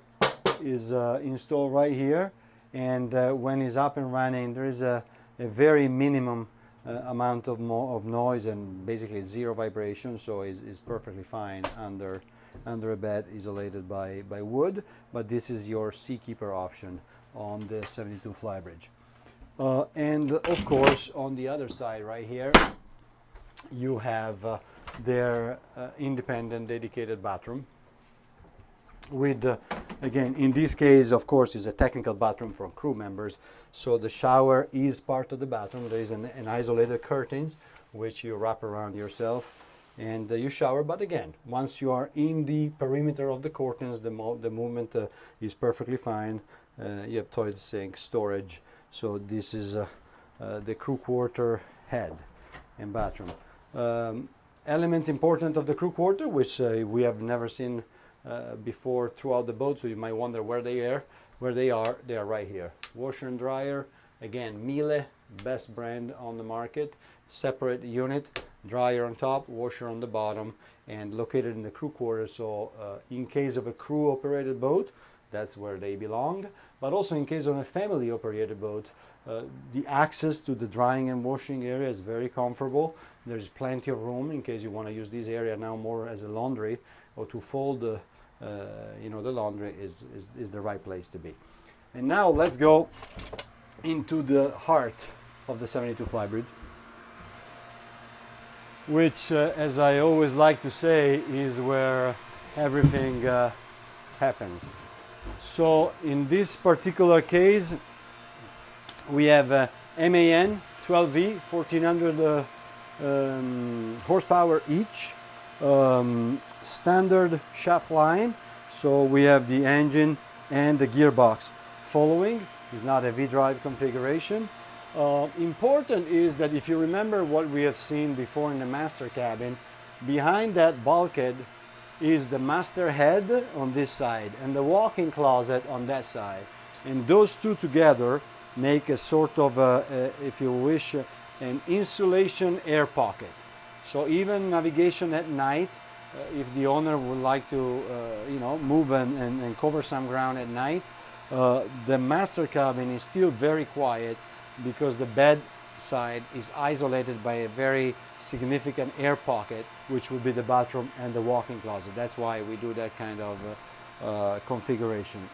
is installed right here, and when it's up and running, there is a very minimum amount of noise and basically zero vibration, so it's perfectly fine under a bed isolated by wood. But this is your Seakeeper option on the 72 Flybridge. And of course, on the other side right here, you have their independent dedicated bathroom with again, in this case, of course, is a technical bathroom for crew members, so the shower is part of the bathroom. There is an isolated curtains which you wrap around yourself and you shower. But again, once you are in the perimeter of the curtains, the movement is perfectly fine. You have toilet, sink, storage. So this is the crew quarter head and bathroom. Elements important of the crew quarter, which we have never seen before throughout the boat, so you might wonder where they are. They are right here. Washer and dryer, again, Miele, best brand on the market. Separate unit, dryer on top, washer on the bottom, and located in the crew quarters. So in case of a crew operated boat, that's where they belong. But also in case of a family operated boat, the access to the drying and washing area is very comfortable. There's plenty of room in case you want to use this area now more as a laundry, or to fold the laundry is the right place to be. And now let's go into the heart of the 72 Flybridge, which as I always like to say, is where everything happens. So in this particular case, we have MAN 12V, 1400 horsepower each, standard shaft line. So we have the engine and the gearbox following. It's not a V-drive configuration. Important is that if you remember what we have seen before in the master cabin, behind that bulkhead is the master head on this side and the walk-in closet on that side. And those two together make a sort of, if you wish, an insulation air pocket. So even navigation at night, if the owner would like to move and cover some ground at night, the master cabin is still very quiet because the bed side is isolated by a very significant air pocket, which would be the bathroom and the walk-in closet. That's why we do that kind of configuration.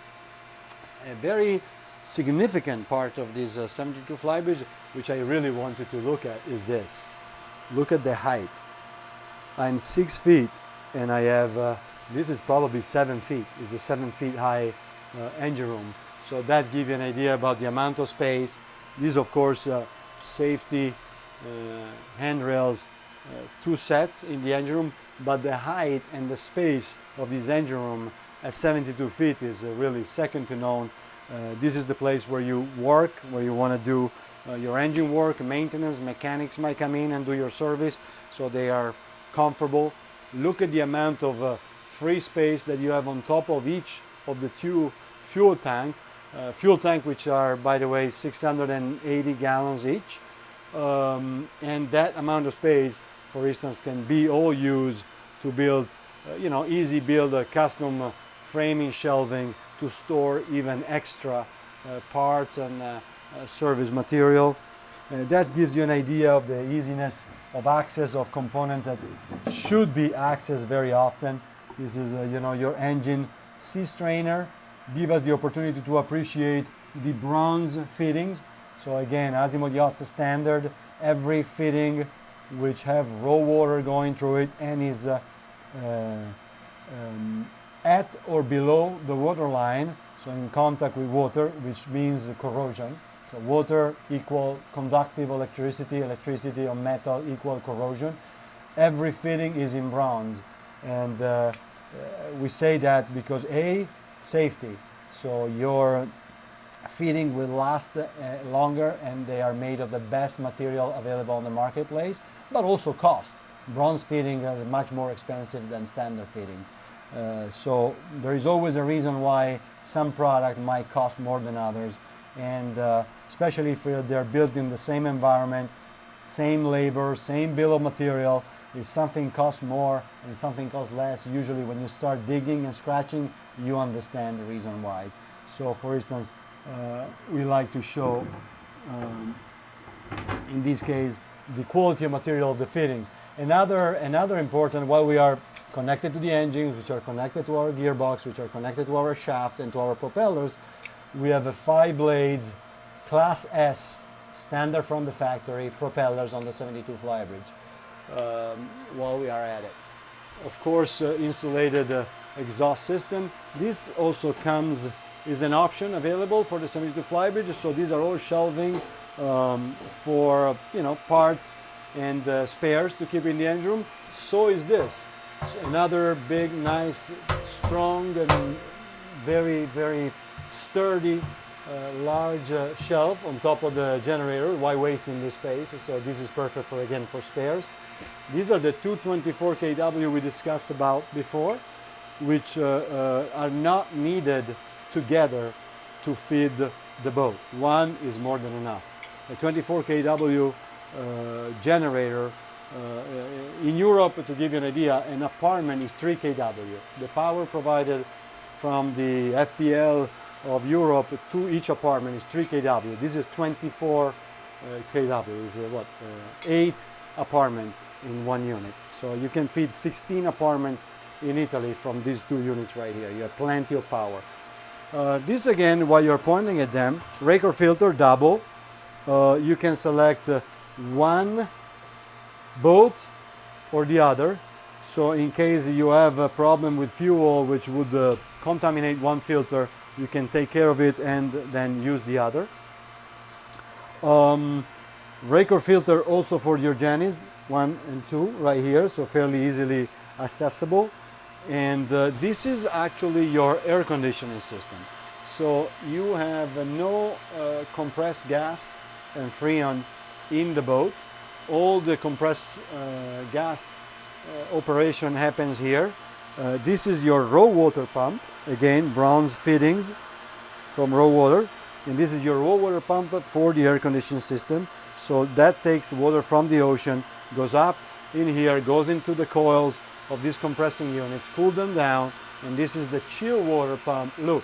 A very significant part of this 72 Flybridge, which I really wanted to look at, is this. Look at the height. I'm 6 feet and I have, this is probably 7 feet. It's a 7 feet high engine room. So that gives you an idea about the amount of space. These, of course, safety handrails, 2 sets in the engine room, but the height and the space of this engine room at 72 feet is really second to none. This is the place where you work, where you want to do your engine work, maintenance, mechanics might come in and do your service, so they are comfortable. Look at the amount of free space that you have on top of each of the 2 fuel tank, which are, by the way, 680 gallons each. And that amount of space, for instance, can be all used to build, easy build a custom framing shelving to store even extra parts and service material. That gives you an idea of the easiness of access of components that should be accessed very often. This is, your engine sea strainer. Give us the opportunity to appreciate the bronze fittings. So again, Azimut Yacht's standard, every fitting which have raw water going through it and is uh, at or below the water line, so in contact with water, which means corrosion. So water equal conductive electricity, electricity on metal equal corrosion. Every fitting is in bronze, and we say that because safety. So your fitting will last longer, and they are made of the best material available on the marketplace, but also cost. Bronze fittings are much more expensive than standard fittings. So there is always a reason why some product might cost more than others, and especially if they're built in the same environment, same labor, same bill of material. If something costs more and something costs less, usually when you start digging and scratching, you understand the reason why. So for instance, we like to show, in this case, the quality of material of the fittings. Another important, while we are connected to the engines, which are connected to our gearbox, which are connected to our shaft and to our propellers, we have a 5 blades Class S, standard from the factory, propellers on the 72 Flybridge. While we are at it, of course, insulated exhaust system. This also is an option available for the 72 Flybridge. So these are all shelving for parts and spares to keep in the engine room. So is this. So another big, nice, strong, and very, very sturdy, large shelf on top of the generator. Why wasting this space? So this is perfect for spares. These are the 224 kW we discussed about before, which are not needed together to feed the boat. One is more than enough. A 24 kW generator in Europe, to give you an idea, an apartment is 3 kW. The power provided from the FPL of Europe to each apartment is 3 kW. This is 24 kW. Is 8 apartments in one unit. So you can feed 16 apartments in Italy from these 2 units right here. You have plenty of power. This again, while you're pointing at them, rake or filter double. You can select one boat or the other. So in case you have a problem with fuel which would contaminate one filter, you can take care of it and then use the other. Rake or filter also for your Jennies 1 and 2 right here, so fairly easily accessible. And this is actually your air conditioning system. So you have no compressed gas and freon in the boat. All the compressed gas operation happens here. This is your raw water pump, again bronze fittings from raw water, and this is your raw water pump for the air conditioning system. So that takes water from the ocean, goes up in here, goes into the coils of these compressing units, cool them down, and this is the chill water pump. Look,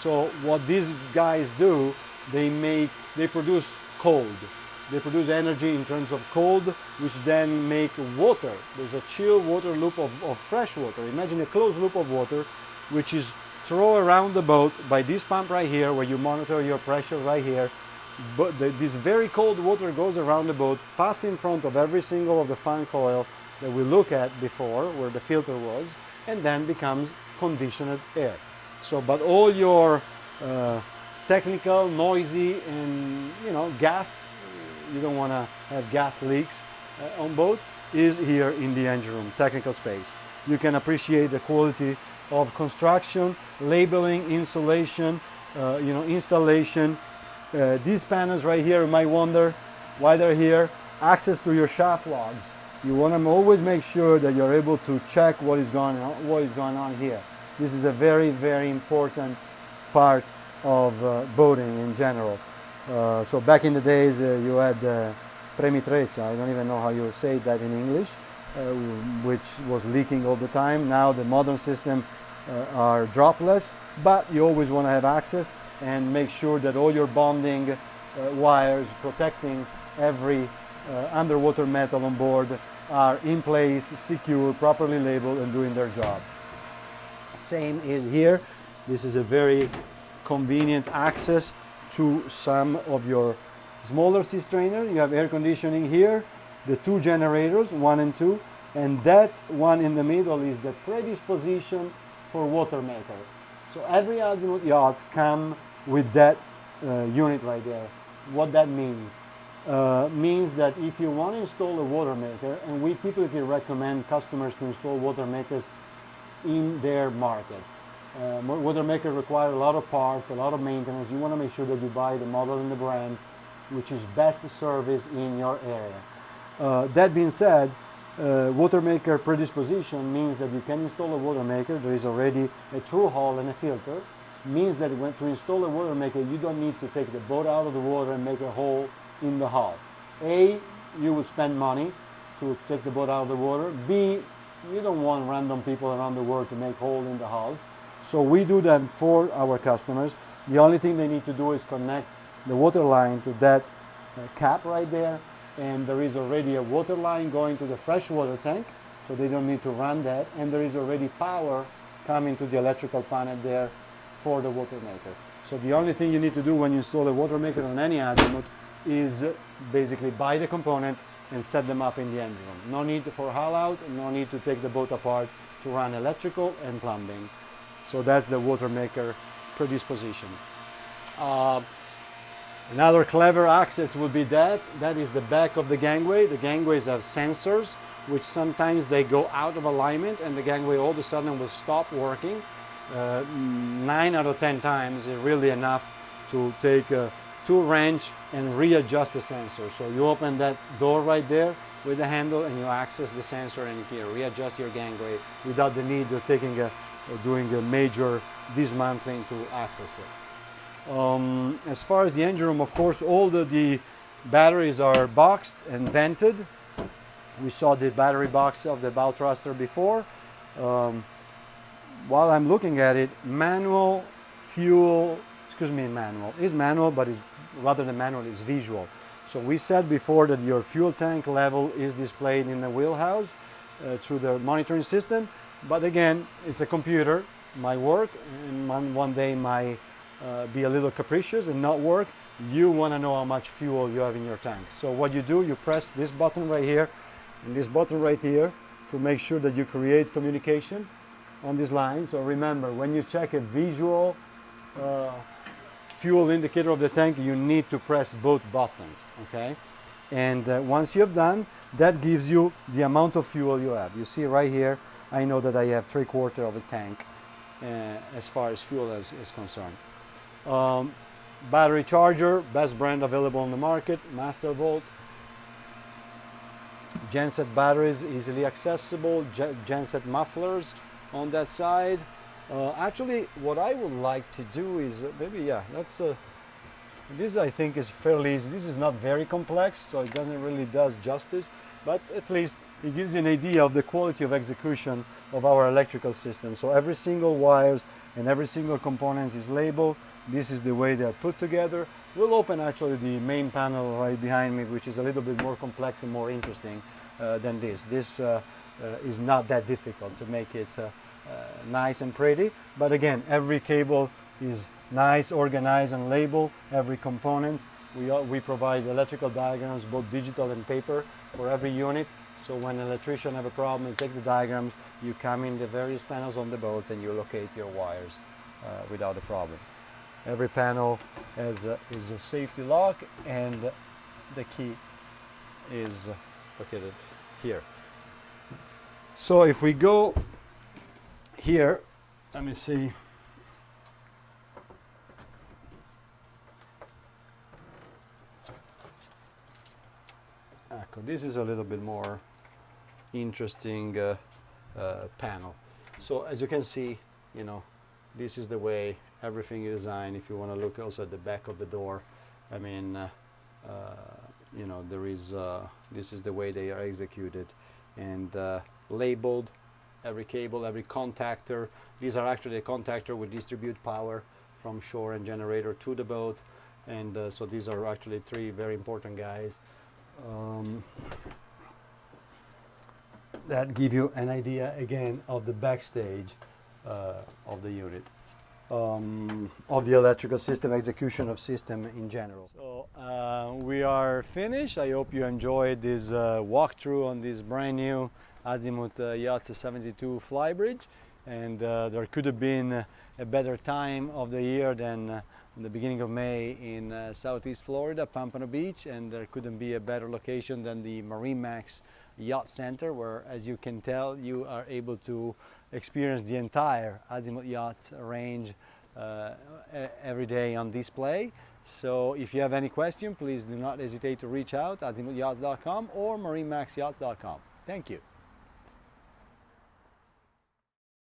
so what these guys do, they produce cold. They produce energy in terms of cold, which then make water. There's a chill water loop of fresh water. Imagine a closed loop of water, which is thrown around the boat by this pump right here, where you monitor your pressure right here. But this very cold water goes around the boat, past in front of every single of the fan coil that we looked at before, where the filter was, and then becomes conditioned air. So, but all your technical, noisy, and gas, you don't want to have gas leaks on boat, is here in the engine room, technical space. You can appreciate the quality of construction, labeling, insulation, installation. These panels right here, you might wonder why they're here. Access to your shaft logs. You want to always make sure that you're able to check what is going on here. This is a very, very important part of boating in general. So back in the days, you had premitreccia, I don't even know how you say that in English, which was leaking all the time. Now the modern system are dropless, but you always want to have access and make sure that all your bonding wires protecting every underwater metal on board are in place, secure, properly labeled, and doing their job. Same is here. This is a very convenient access to some of your smaller sea strainer. You have air conditioning here, the 2 generators, 1 and 2, And that one in the middle is the predisposition for water maker. So every azimuth yachts come with that unit right there. What that means that if you want to install a water maker, and we typically recommend customers to install water makers in their markets. Water makers require a lot of parts, a lot of maintenance. You want to make sure that you buy the model and the brand which is best service in your area. That being said, water maker predisposition means that you can install a water maker. There is already a through hull and a filter. Means that when to install a water maker, you don't need to take the boat out of the water and make a hole in the hull. A, you will spend money to take the boat out of the water. B, you don't want random people around the world to make hole in the hulls. So we do that for our customers. The only thing they need to do is connect the water line to that cap right there, and there is already a water line going to the freshwater tank, so they don't need to run that, and there is already power coming to the electrical panel there for the water maker. So the only thing you need to do when you install a water maker on any azimuth is basically buy the component and set them up in the engine room. No need for haul out, no need to take the boat apart to run electrical and plumbing. So that's the water maker predisposition. Another clever access would be that is the back of the gangway. The gangways have sensors, which sometimes they go out of alignment and the gangway all of a sudden will stop working. 9 out of 10 times is really enough to take a tool wrench and readjust the sensor. So you open that door right there with the handle and you access the sensor and you can readjust your gangway without the need of doing a major dismantling to access it. As far as the engine room, of course, all the batteries are boxed and vented. We saw the battery box of the bow thruster before. While I'm looking at it, manual is manual, but rather than manual is visual. So we said before that your fuel tank level is displayed in the wheelhouse through the monitoring system. But again, it's a computer, might work, and one day might be a little capricious and not work. You want to know how much fuel you have in your tank. So what you do, you press this button right here and this button right here to make sure that you create communication on this line. So remember, when you check a visual fuel indicator of the tank, you need to press both buttons, okay? And once you have done, that gives you the amount of fuel you have. You see right here, I know that I have 3/4 of a tank as far as fuel is concerned. Battery charger, best brand available on the market, Master Volt. Genset batteries, easily accessible. Genset mufflers on that side. Actually, what I would like to do is this I think is fairly easy. This is not very complex, so it doesn't really does justice, but at least it gives you an idea of the quality of execution of our electrical system. So every single wires and every single component is labeled. This is the way they are put together. We'll open actually the main panel right behind me, which is a little bit more complex and more interesting than this. This is not that difficult to make it nice and pretty. But again, every cable is nice, organized and labeled, every component. We provide electrical diagrams, both digital and paper, for every unit. So when an electrician have a problem, you take the diagrams, you come in the various panels on the boats and you locate your wires without a problem. Every panel is a safety lock and the key is located here. So if we go here, let me see. This is a little bit more interesting panel. So as you can see, this is the way everything is designed. If you want to look also at the back of the door, I mean, there is this is the way they are executed and labeled. Every cable, every contactor. These are actually a contactor with distribute power from shore and generator to the boat, and so these are actually 3 very important guys that give you an idea again of the backstage of the unit. Of the electrical system, execution of system in general. So we are finished. I hope you enjoyed this walkthrough on this brand new Azimut Yachts 72 Flybridge, and there could have been a better time of the year than the beginning of May in Southeast Florida, Pompano Beach, and there couldn't be a better location than the MarineMax Yacht Center, where, as you can tell, you are able to experience the entire Azimut Yachts range every day on display. So if you have any question, please do not hesitate to reach out, azimutyachts.com or marinemaxyachts.com. Thank you.